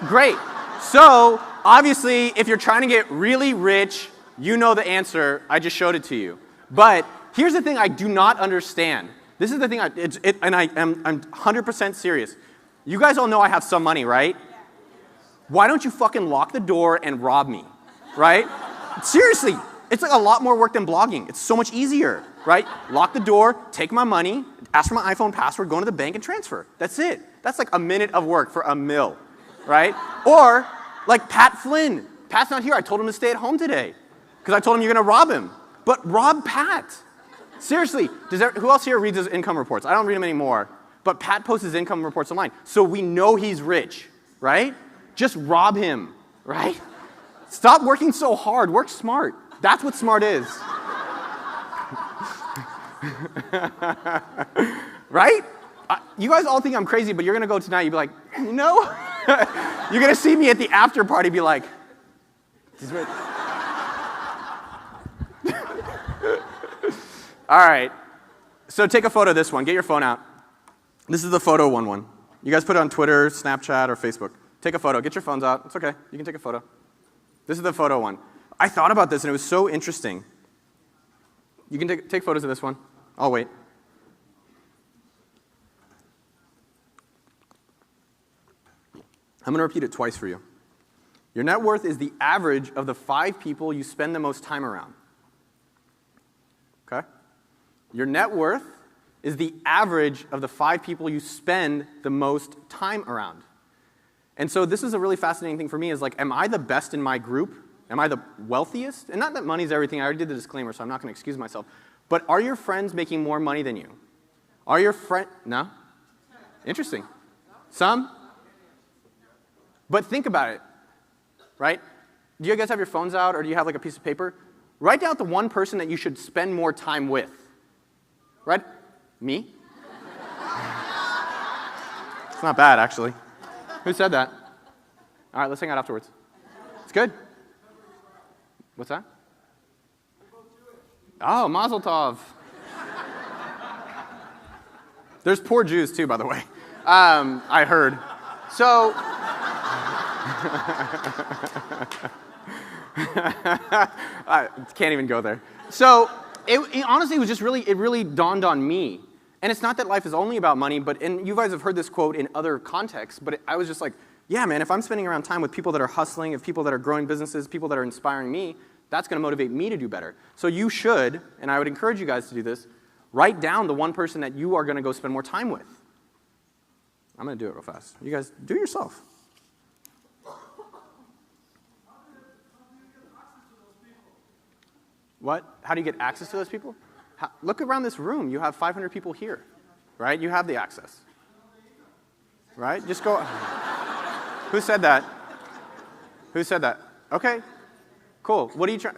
Great. So obviously, if you're trying to get really rich, you know the answer. I just showed it to you. But here's the thing I do not understand. This is the thing, I'm 100% serious. You guys all know I have some money, right? Why don't you fucking lock the door and rob me, right? Seriously, it's like a lot more work than blogging. It's so much easier, right? Lock the door, take my money, ask for my iPhone password, go into the bank and transfer. That's it. That's like a minute of work for a mil, right? Or like Pat Flynn. Pat's not here. I told him to stay at home today because I told him you're going to rob him. But rob Pat. Seriously, who else here reads his income reports? I don't read them anymore. But Pat posts his income reports online. So we know he's rich, right? Just rob him, right? Stop working so hard. Work smart. That's what smart is. Right? You guys all think I'm crazy, but you're going to go tonight. You'll be like, you know? You're going to see me at the after party be like, all right. So take a photo of this one. Get your phone out. This is the photo one. You guys put it on Twitter, Snapchat, or Facebook. Take a photo. Get your phones out. It's okay. You can take a photo. This is the photo one. I thought about this, and it was so interesting. You can take photos of this one. I'll wait. I'm going to repeat it twice for you. Your net worth is the average of the 5 people you spend the most time around. Okay? Your net worth is the average of the 5 people you spend the most time around. And so this is a really fascinating thing for me is like, am I the best in my group? Am I the wealthiest? And not that money's everything. I already did the disclaimer, so I'm not going to excuse myself. But are your friends making more money than you? Are your friends? No? Interesting. Some? But think about it, right? Do you guys have your phones out, or do you have like a piece of paper? Write down the one person that you should spend more time with. Right? Me? It's not bad, actually. Who said that? All right, let's hang out afterwards. It's good. What's that? Oh, Mazel Tov. There's poor Jews too, by the way. I heard. So, I can't even go there. So, it honestly was just it really dawned on me. And it's not that life is only about money, and you guys have heard this quote in other contexts, but I was just like, yeah, man, if I'm spending around time with people that are hustling, if people that are growing businesses, people that are inspiring me, that's going to motivate me to do better. So you should, and I would encourage you guys to do this, write down the one person that you are going to go spend more time with. I'm going to do it real fast. You guys, do it yourself. What? How do you get access to those people? Look around this room. You have 500 people here, right? You have the access, right? Just go. Who said that? Who said that? Okay, cool. What are you trying?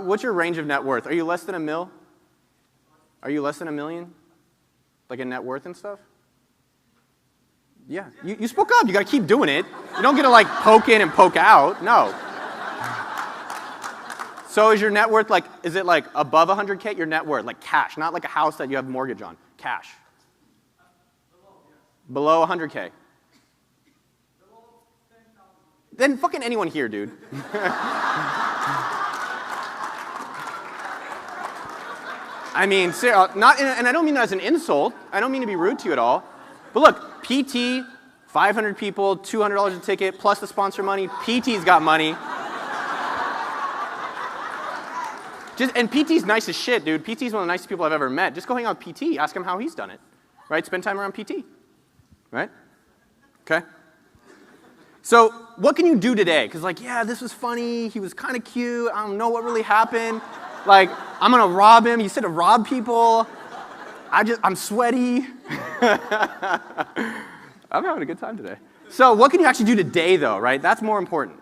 What's your range of net worth? Are you less than $1 million? Are you less than $1 million? Like in net worth and stuff? Yeah, you spoke up. You got to keep doing it. You don't get to like poke in and poke out. No. So is your net worth like, is it like above 100K? Your net worth, like cash, not like a house that you have a mortgage on. Cash. Below 100K. Then fucking anyone here, dude. I mean, and I don't mean that as an insult. I don't mean to be rude to you at all. But look, PT, 500 people, $200 a ticket, plus the sponsor money. PT's got money. And PT's nice as shit, dude. PT's one of the nicest people I've ever met. Just go hang out with PT. Ask him how he's done it. Right? Spend time around PT. Right? Okay? So what can you do today? Because like, yeah, this was funny. He was kind of cute. I don't know what really happened. Like, I'm going to rob him. You said to rob people. I'm sweaty. I'm having a good time today. So what can you actually do today, though, right? That's more important.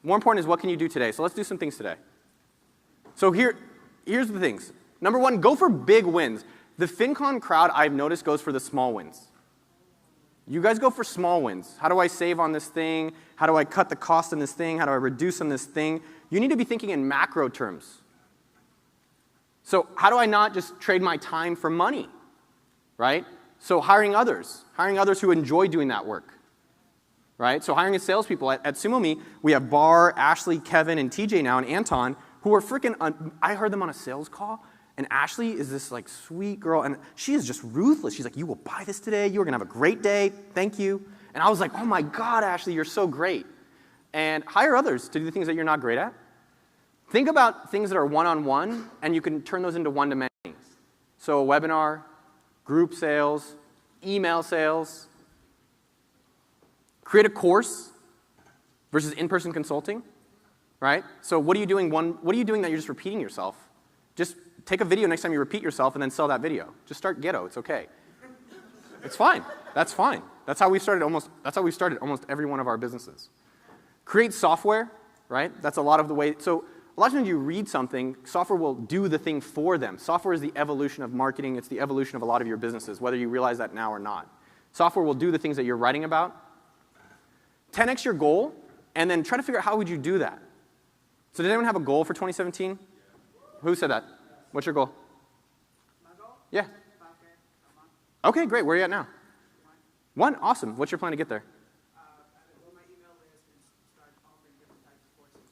More important is what can you do today. So let's do some things today. So here's the things. Number one, go for big wins. The FinCon crowd, I've noticed, goes for the small wins. You guys go for small wins. How do I save on this thing? How do I cut the cost on this thing? How do I reduce on this thing? You need to be thinking in macro terms. So how do I not just trade my time for money, right? So hiring others who enjoy doing that work, right? So hiring salespeople. At SumoMe, we have Bar, Ashley, Kevin, and TJ now, and Anton, who are freaking, I heard them on a sales call, and Ashley is this like sweet girl, and she is just ruthless. She's like, you will buy this today, you are gonna have a great day, thank you. And I was like, oh my God, Ashley, you're so great. And hire others to do the things that you're not great at. Think about things that are one-on-one, and you can turn those into one-to-many things. So a webinar, group sales, email sales. Create a course versus in-person consulting. Right? So what are you doing that you're just repeating yourself? Just take a video next time you repeat yourself and then sell that video. Just start ghetto. It's okay. It's fine. That's fine. That's how we started almost every one of our businesses. Create software, right? That's a lot of the way. So a lot of times you read something, software will do the thing for them. Software is the evolution of marketing. It's the evolution of a lot of your businesses, whether you realize that now or not. Software will do the things that you're writing about. 10x your goal, and then try to figure out how would you do that. So does anyone have a goal for 2017? Who said that? What's your goal? My goal? Yeah. 5K a month. Okay, great. Where are you at now? One? Awesome. What's your plan to get there? I build my email list and start offering different types of courses.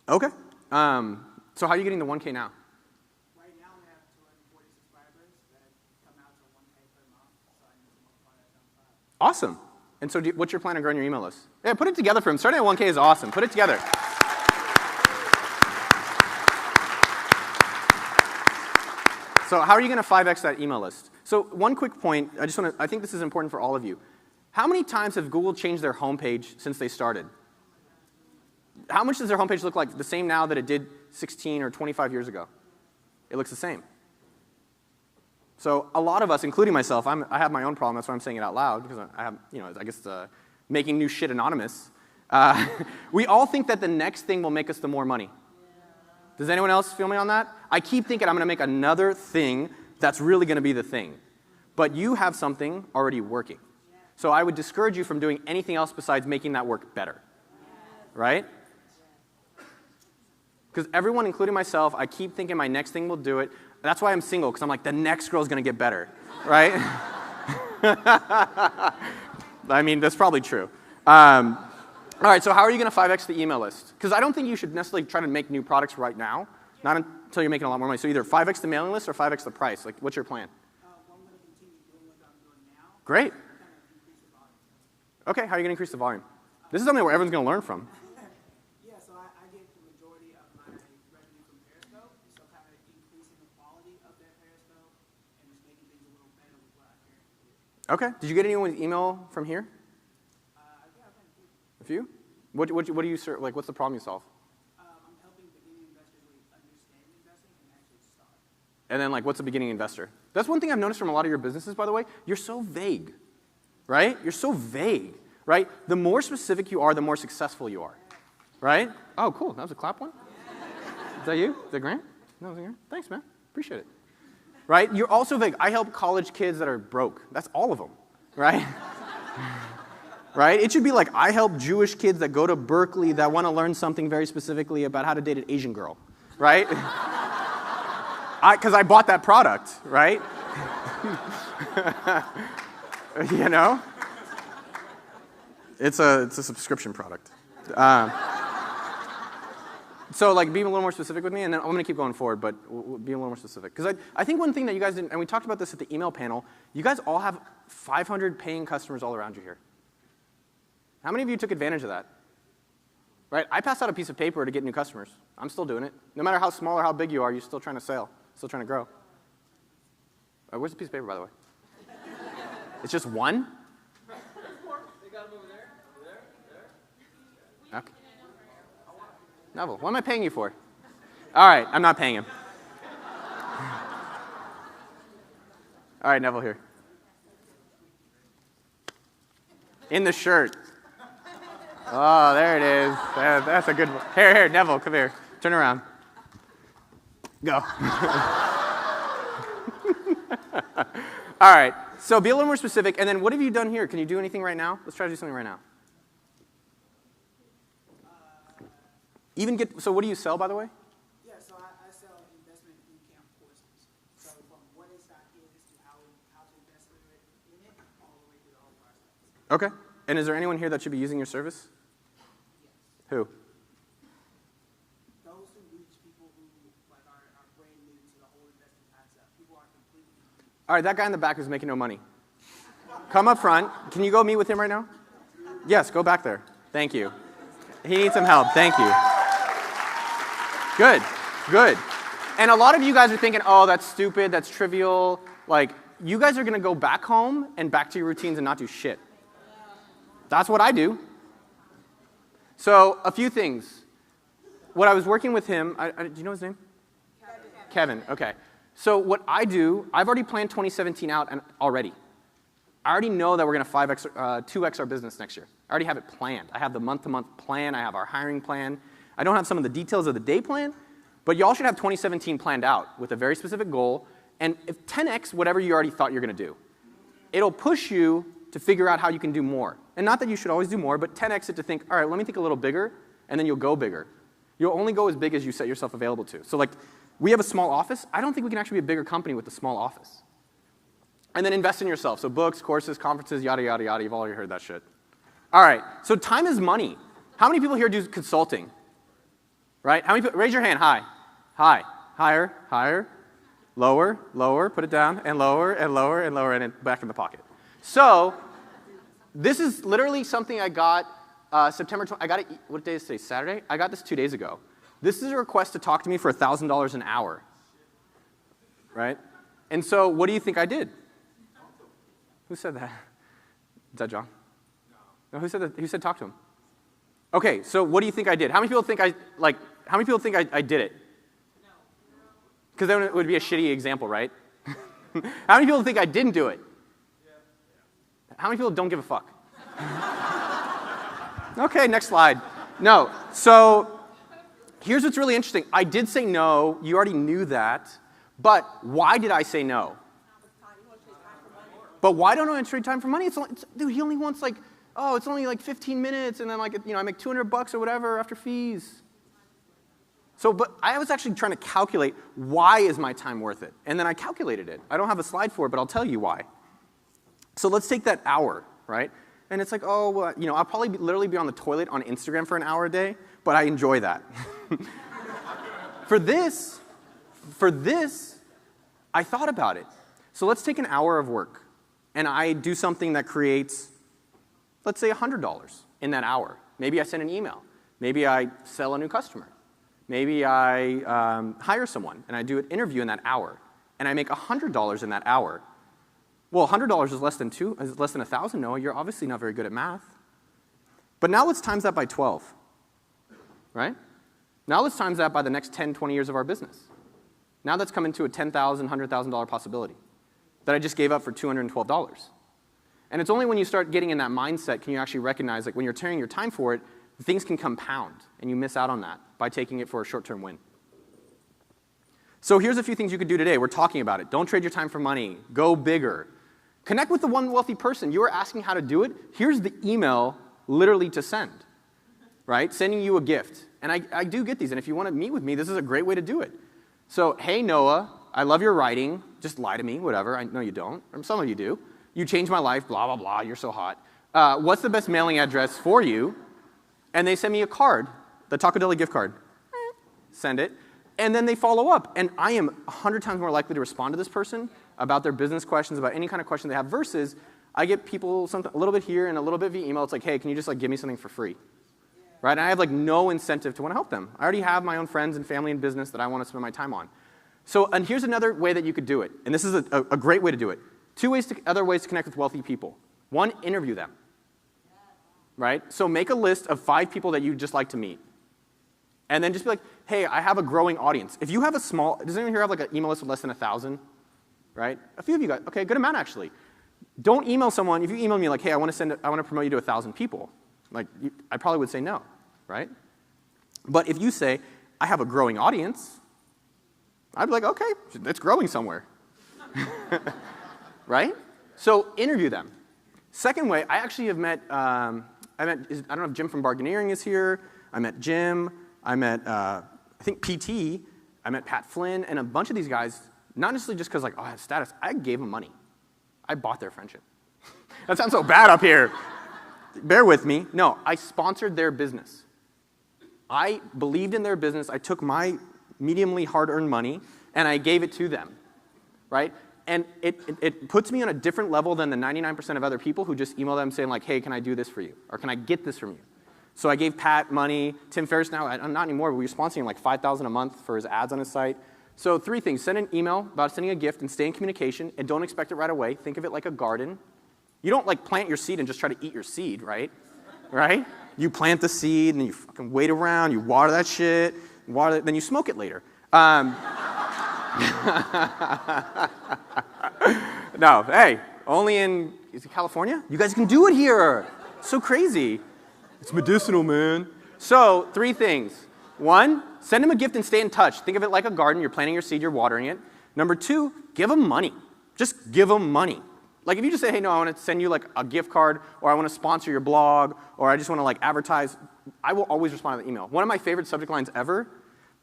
Okay. So how are you getting to 1K now? Right now we have 240 subscribers that come out to 1K per month, so I need to multiply that times 5. Awesome. And so what's your plan to growing your email list? Yeah, put it together for him. Starting at 1K is awesome. Put it together. So how are you going to 5X that email list? So one quick point, I think this is important for all of you. How many times have Google changed their homepage since they started? How much does their homepage look like the same now that it did 16 or 25 years ago? It looks the same. So a lot of us, including myself, I have my own problem. That's why I'm saying it out loud, because I have, I guess making new shit anonymous. We all think that the next thing will make us the more money. Does anyone else feel me on that? I keep thinking I'm going to make another thing that's really going to be the thing. But you have something already working. So I would discourage you from doing anything else besides making that work better. Right? Because everyone, including myself, I keep thinking my next thing will do it. That's why I'm single, because I'm like, the next girl's going to get better. Right? I mean, that's probably true. All right, so how are you going to 5X the email list? Because I don't think you should necessarily try to make new products right now, not until you're making a lot more money. So either 5X the mailing list or 5X the price. Like, what's your plan? Well, I'm going to continue doing what I'm doing now. Great. Kind of increase the volume. Okay, how are you going to increase the volume? This is something where everyone's going to learn from. Yeah, so I get the majority of my revenue from Periscope, so kind of increasing the quality of that Periscope and just making things a little better with what I can. Okay. Did you get anyone's email from here? Yeah, I've had a few. A few? What do you serve? Like, what's the problem you solve? I'm helping beginning investors really understand investing and actually start. And then, like, what's a beginning investor? That's one thing I've noticed from a lot of your businesses, by the way. You're so vague, right? You're so vague, right? The more specific you are, the more successful you are, right? Oh, cool. That was a clap one? Is that you? Is that Grant? No, was it Grant? Thanks, man. Appreciate it. Right? You're also vague. I help college kids that are broke. That's all of them, right? Right? It should be like, I help Jewish kids that go to Berkeley that want to learn something very specifically about how to date an Asian girl, right? Because I bought that product, right? You know? It's a subscription product. So like, be a little more specific with me, and then I'm going to keep going forward, but we'll be a little more specific. Because I think one thing that you guys didn't, and we talked about this at the email panel, you guys all have 500 paying customers all around you here. How many of you took advantage of that? Right? I passed out a piece of paper to get new customers. I'm still doing it. No matter how small or how big you are, you're still trying to sell, still trying to grow. Where's the piece of paper, by the way? It's just one? They got them over there. Over there. Okay. Neville, what am I paying you for? All right, I'm not paying him. All right, Neville, here. In the shirt. Oh, there it is. That's a good one. Here, Neville, come here. Turn around. Go. All right, so be a little more specific. And then what have you done here? Can you do anything right now? Let's try to do something right now. So what do you sell, by the way? Yeah, so I sell investment bootcamp courses. So from what a stock is to how to invest in it, all the way through the whole process. Okay. And is there anyone here that should be using your service? Yes. Who? Those who reach people who like are brand new to the whole investing concept. People are completely new. All right, that guy in the back who's making no money. Come up front. Can you go meet with him right now? Yes, go back there. Thank you. He needs some help. Thank you. Good, good. And a lot of you guys are thinking, oh, that's stupid, that's trivial. Like, you guys are going to go back home and back to your routines and not do shit. That's what I do. So, a few things. When I was working with him, do you know his name? Kevin, okay. So what I do, I've already planned 2017 out already. I already know that we're going to 2x our business next year. I already have it planned. I have the month-to-month plan. I have our hiring plan. I don't have some of the details of the day plan, but y'all should have 2017 planned out with a very specific goal. And if 10x whatever you already thought you're going to do, it'll push you to figure out how you can do more. And not that you should always do more, but 10x it to think, all right, let me think a little bigger, and then you'll go bigger. You'll only go as big as you set yourself available to. So like, We have a small office. I don't think we can actually be a bigger company with a small office. And then invest in yourself. So books, courses, conferences, yada, yada, yada. You've already heard that shit. All right, so time is money. How many people here do consulting? Right? How many people, raise your hand, high. High, higher, higher, lower, lower, put it down, and lower, and lower, and lower, and then back in the pocket. So this is literally something I got September 20, I got it, what day is today, Saturday? I got this 2 days ago. This is a request to talk to me for $1,000 an hour, right? And so what do you think I did? Who said that? Is that John? No, who said that? Who said talk to him? Okay, so what do you think I did? How many people think how many people think I did it? Because then it would be a shitty example, right? How many people think I didn't do it? How many people don't give a fuck? Okay, next slide. No, so here's what's really interesting. I did say no. You already knew that. But why did I say no? But why don't I trade time for money? Dude, he only wants like, oh, it's only like 15 minutes, and then like, you know, I make $200 or whatever after fees. So, but I was actually trying to calculate why is my time worth it, and then I calculated it. I don't have a slide for it, but I'll tell you why. So let's take that hour, right? And it's like, oh, well, you know, I'll probably literally be on the toilet on Instagram for an hour a day, but I enjoy that. For this, I thought about it. So let's take an hour of work, and I do something that creates, let's say, $100 in that hour. Maybe I send an email. Maybe I sell a new customer. Maybe I hire someone, and I do an interview in that hour, and I make $100 in that hour. Well, $100 is less than 1,000, Noah. You're obviously not very good at math. But now let's times that by 12, right? Now let's times that by the next 10, 20 years of our business. Now that's coming to a $10,000, $100,000 possibility that I just gave up for $212. And it's only when you start getting in that mindset can you actually recognize, like when you're tearing your time for it, things can compound, and you miss out on that by taking it for a short-term win. So here's a few things you could do today. We're talking about it. Don't trade your time for money. Go bigger. Connect with the one wealthy person. You are asking how to do it. Here's the email literally to send, right? Sending you a gift. And I do get these, and if you want to meet with me, this is a great way to do it. So, hey, Noah, I love your writing. Just lie to me, whatever. I know you don't. Or some of you do. You changed my life, blah, blah, blah. You're so hot. What's the best mailing address for you? And they send me a card, the Taco Deli gift card. Send it. And then they follow up. And I am 100 times more likely to respond to this person about their business questions, about any kind of question they have, versus I get people a little bit here and a little bit via email. It's like, hey, can you just like give me something for free? Right? And I have like no incentive to want to help them. I already have my own friends and family and business that I want to spend my time on. So, and here's another way that you could do it. And this is a great way to do it. Other ways to connect with wealthy people. One, interview them. Right? So make a list of 5 people that you'd just like to meet. And then just be like, hey, I have a growing audience. If you have does anyone here have like an email list with less than 1,000? Right? A few of you guys. Okay, good amount actually. Don't email someone, if you email me like, hey, I want to promote you to 1,000 people. Like, I probably would say no, right? But if you say, I have a growing audience, I'd be like, okay, it's growing somewhere. Right? So interview them. Second way, I actually have met, I don't know if Jim from Bargaineering is here. I met Jim. I met, I think PT. I met Pat Flynn and a bunch of these guys, not necessarily just because like, oh, I have status. I gave them money. I bought their friendship. That sounds so bad up here. Bear with me. No, I sponsored their business. I believed in their business. I took my mediumly hard-earned money, and I gave it to them, right? And it puts me on a different level than the 99% of other people who just email them saying like, hey, can I do this for you? Or can I get this from you? So I gave Pat money. Tim Ferriss now, not anymore, but we were sponsoring like $5,000 a month for his ads on his site. So 3 things. Send an email about sending a gift and stay in communication, and don't expect it right away. Think of it like a garden. You don't like plant your seed and just try to eat your seed, right? Right? You plant the seed and you fucking wait around, you water that shit, then you smoke it later. No, hey, only is it California? You guys can do it here. So crazy. It's medicinal, man. So 3 things. 1, send them a gift and stay in touch. Think of it like a garden. You're planting your seed, you're watering it. Number 2, give them money. Just give them money. Like if you just say, hey, no, I want to send you like a gift card, or I want to sponsor your blog, or I just want to like advertise, I will always respond to the email. One of my favorite subject lines ever,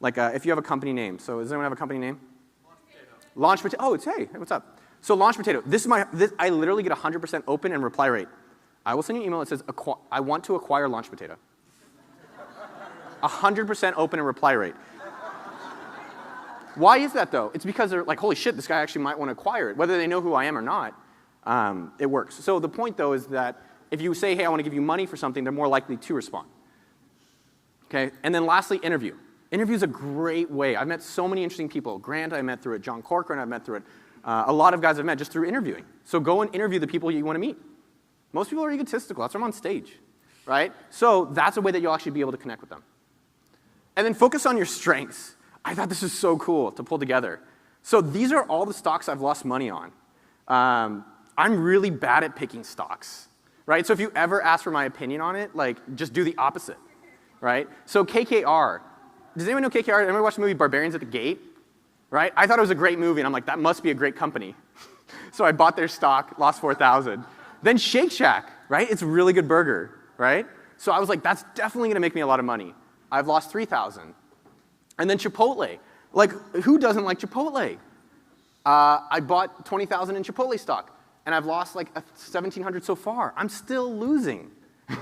Like if you have a company name. So does anyone have a company name? Launch Potato. Oh, it's hey, what's up? So Launch Potato. I literally get 100% open and reply rate. I will send you an email that says, I want to acquire Launch Potato. 100% open and reply rate. Why is that, though? It's because they're like, holy shit, this guy actually might want to acquire it. Whether they know who I am or not, it works. So the point, though, is that if you say, hey, I want to give you money for something, they're more likely to respond. Okay? And then lastly, interview. Interview is a great way. I've met so many interesting people. Grant, I met through it. John Corcoran, I've met through it. A lot of guys I've met just through interviewing. So go and interview the people you want to meet. Most people are egotistical. That's why I'm on stage, right? So that's a way that you'll actually be able to connect with them. And then focus on your strengths. I thought this was so cool to pull together. So these are all the stocks I've lost money on. I'm really bad at picking stocks, right? So if you ever ask for my opinion on it, like, just do the opposite, right? So KKR. Does anyone know KKR? Anyone watch the movie Barbarians at the Gate? Right? I thought it was a great movie, and I'm like, that must be a great company. So I bought their stock, lost 4,000. Then Shake Shack, right? It's a really good burger, right? So I was like, that's definitely going to make me a lot of money. I've lost 3,000. And then Chipotle. Like, who doesn't like Chipotle? I bought 20,000 in Chipotle stock, and I've lost like 1,700 so far. I'm still losing,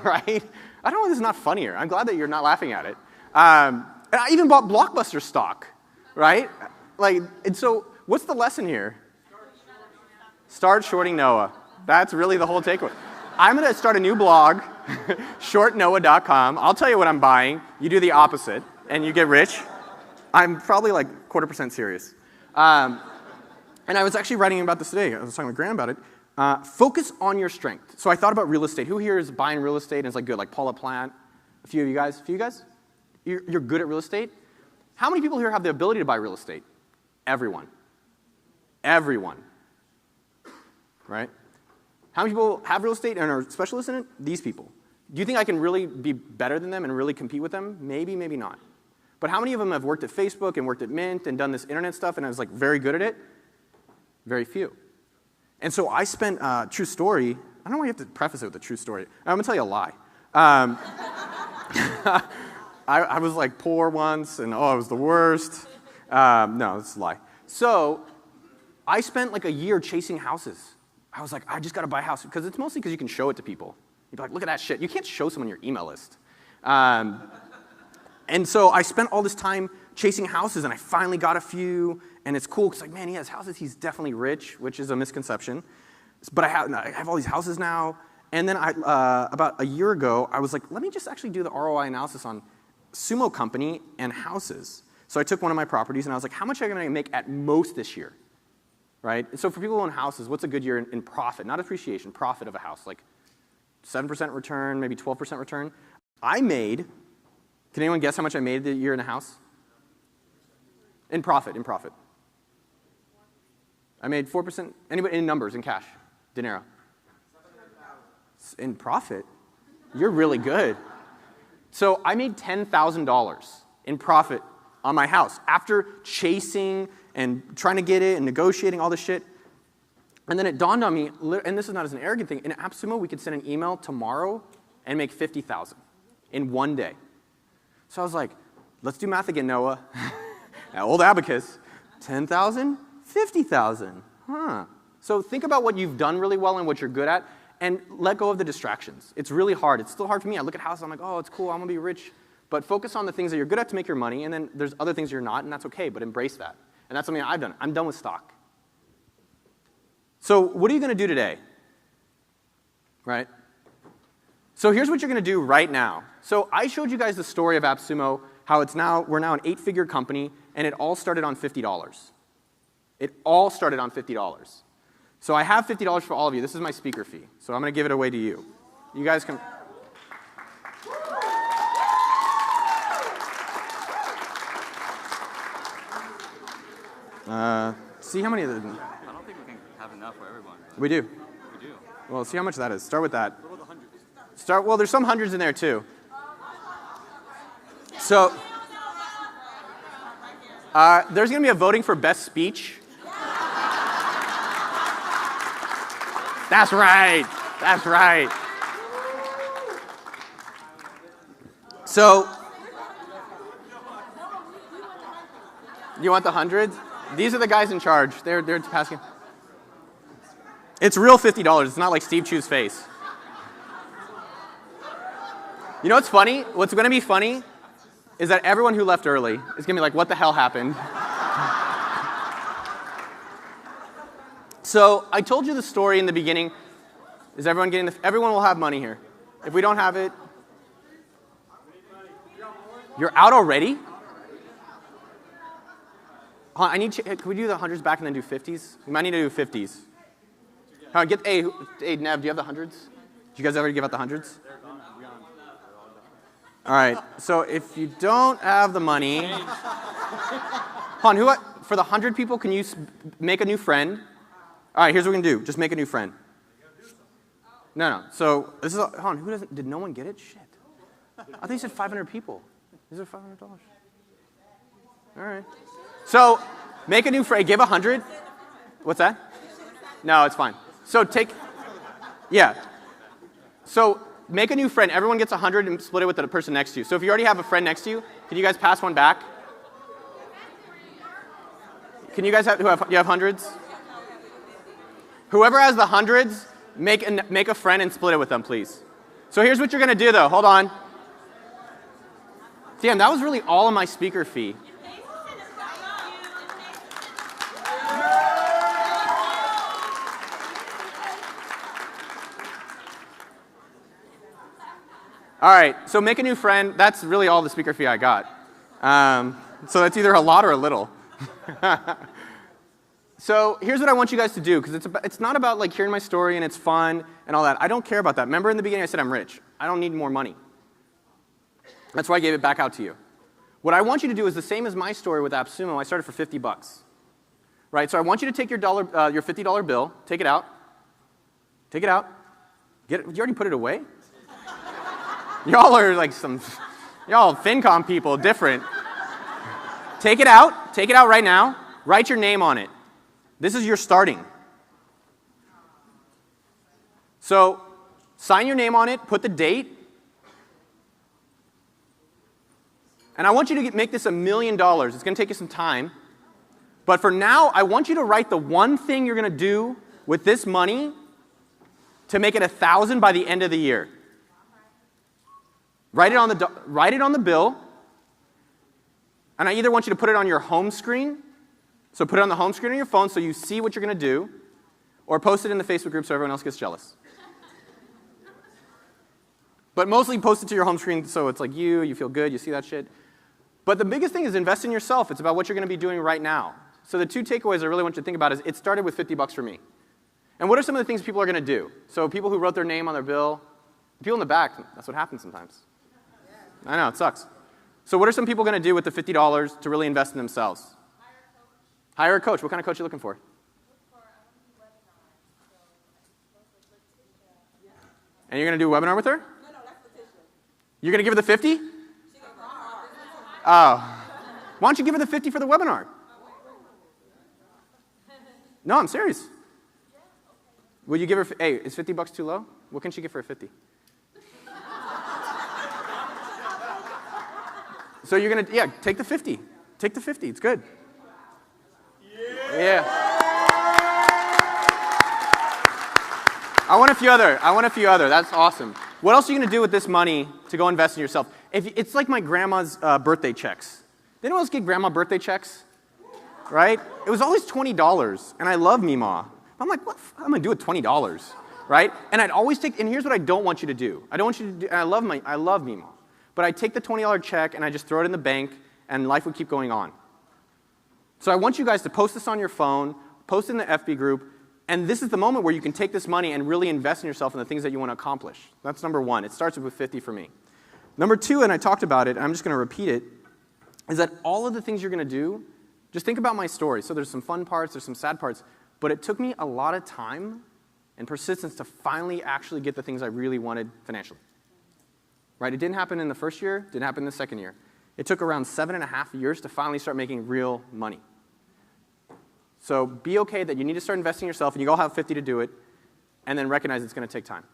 right? I don't know if this is not funnier. I'm glad that you're not laughing at it. And I even bought Blockbuster stock, right? Like, and so what's the lesson here? Start shorting Noah. That's really the whole takeaway. I'm going to start a new blog, shortnoah.com. I'll tell you what I'm buying. You do the opposite, and you get rich. I'm probably like 1/4% serious. And I was actually writing about this today. I was talking with Grant about it. Focus on your strength. So I thought about real estate. Who here is buying real estate and is like good? Like Paula Plant? A few of you guys? You're good at real estate? How many people here have the ability to buy real estate? Everyone. Everyone. Right? How many people have real estate and are specialists in it? These people. Do you think I can really be better than them and really compete with them? Maybe, maybe not. But how many of them have worked at Facebook and worked at Mint and done this internet stuff and I was like very good at it? Very few. And so I spent, true story, I don't know why you have to preface it with a true story. I'm going to tell you a lie. I was like poor once and I was the worst. No, it's a lie. So I spent like a year chasing houses. I was like, I just got to buy a house. Because it's mostly because you can show it to people. You'd be like, look at that shit. You can't show someone your email list. And so I spent all this time chasing houses, and I finally got a few, and it's cool, because like, man, he has houses, he's definitely rich, which is a misconception. But I have all these houses now, and then about a year ago, I was like, let me just actually do the ROI analysis on Sumo Company and houses. So I took one of my properties, and I was like, how much am I going to make at most this year? Right? So for people who own houses, what's a good year in profit? Not appreciation, profit of a house, like 7% return, maybe 12% return. I made, can anyone guess how much I made the year in a house? In profit. I made 4%, anybody, in numbers, in cash, dinero. In profit? You're really good. So I made $10,000 in profit on my house after chasing and trying to get it and negotiating all this shit. And then it dawned on me, and this is not as an arrogant thing, in AppSumo we could send an email tomorrow and make $50,000 in one day. So I was like, let's do math again, Noah. Old abacus. 10,000, 50,000. Huh. So think about what you've done really well and what you're good at, and let go of the distractions. It's really hard. It's still hard for me. I look at houses, I'm like, oh, it's cool, I'm gonna be rich. But focus on the things that you're good at to make your money, and then there's other things you're not, and that's okay, but embrace that. And that's something I've done. I'm done with stock. So what are you gonna do today? Right? So here's what you're gonna do right now. So I showed you guys the story of AppSumo, how we're now an 8-figure company, and it all started on $50. It all started on $50. So I have $50 for all of you. This is my speaker fee. So I'm gonna give it away to you. You guys can. See how many of them. I don't think we can have enough for everyone. We do. We do. Well, see how much that is. Start with that. What about the hundreds? Well, there's some hundreds in there too. So there's going to be a voting for best speech. That's right. That's right. So You want the hundreds? These are the guys in charge. They're asking. It's real $50. It's not like Steve Chu's face. You know what's funny? What's going to be funny is that everyone who left early is going to be like, what the hell happened? So I told you the story in the beginning. Is everyone getting everyone will have money here. If we don't have it, you're out already? Hold on, can we do the hundreds back and then do 50s? We might need to do 50s. Hold on, hey, Nev, do you have the hundreds? Did you guys ever give out the hundreds? All right, so if you don't have the money, hold on, for the 100 people, can you make a new friend? All right, here's what we're gonna do. Just make a new friend. No. So this is, hold on, did no one get it? Shit. I thought you said 500 people. These are $500. All right. So make a new friend, give 100. What's that? No, it's fine. So So make a new friend. Everyone gets 100 and split it with the person next to you. So if you already have a friend next to you, can you guys pass one back? Can you guys you have hundreds? Whoever has the hundreds, make a friend and split it with them, please. So here's what you're going to do, though. Hold on. Damn, that was really all of my speaker fee. All right, so make a new friend. That's really all the speaker fee I got. So that's either a lot or a little. So here's what I want you guys to do, because it's not about like hearing my story and it's fun and all that. I don't care about that. Remember in the beginning I said I'm rich. I don't need more money. That's why I gave it back out to you. What I want you to do is the same as my story with AppSumo. I started for $50. Right? So I want you to take your $50 bill, take it out. Take it out. You already put it away? Y'all are like y'all FinCom people, different. Take it out right now. Write your name on it. This is your starting. So sign your name on it, put the date. And I want you to make this $1 million. It's going to take you some time. But for now, I want you to write the one thing you're going to do with this money to make it 1,000 by the end of the year. Write it on the bill. And I either want you to put it on your home screen. So put it on the home screen of your phone so you see what you're going to do, or post it in the Facebook group so everyone else gets jealous. But mostly post it to your home screen so it's like you feel good, you see that shit. But the biggest thing is invest in yourself. It's about what you're going to be doing right now. So the two takeaways I really want you to think about is it started with $50 for me. And what are some of the things people are going to do? So people who wrote their name on their bill, people in the back, that's what happens sometimes. I know, it sucks. So what are some people going to do with the $50 to really invest in themselves? Hire a coach. What kind of coach are you looking for? And you're going to do a webinar with her? No, that's Letitia. You're going to give her the 50? Oh. Why don't you give her the 50 for the webinar? No, I'm serious. Will you give her, hey, is $50 too low? What can she give for a 50? So you're going to, take the 50. Take the 50. It's good. Yeah. I want a few other. That's awesome. What else are you going to do with this money to go invest in yourself? It's like my grandma's birthday checks. Did anyone else get grandma birthday checks? Right? It was always $20, and I love Meemaw. I'm like, what am I going to do with $20? Right? And I'd always take, and here's what I don't want you to do. I don't want you to do, and I love Meemaw. But I take the $20 check, and I just throw it in the bank, and life would keep going on. So I want you guys to post this on your phone, post it in the FB group, and this is the moment where you can take this money and really invest in yourself in the things that you want to accomplish. That's number one. It starts with 50 for me. Number two, and I talked about it, and I'm just going to repeat it, is that all of the things you're going to do, just think about my story. So there's some fun parts, there's some sad parts, but it took me a lot of time and persistence to finally actually get the things I really wanted financially. Right? It didn't happen in the first year, didn't happen in the second year. It took around 7.5 years to finally start making real money. So be okay that you need to start investing in yourself, and you all have 50 to do it, and then recognize it's going to take time.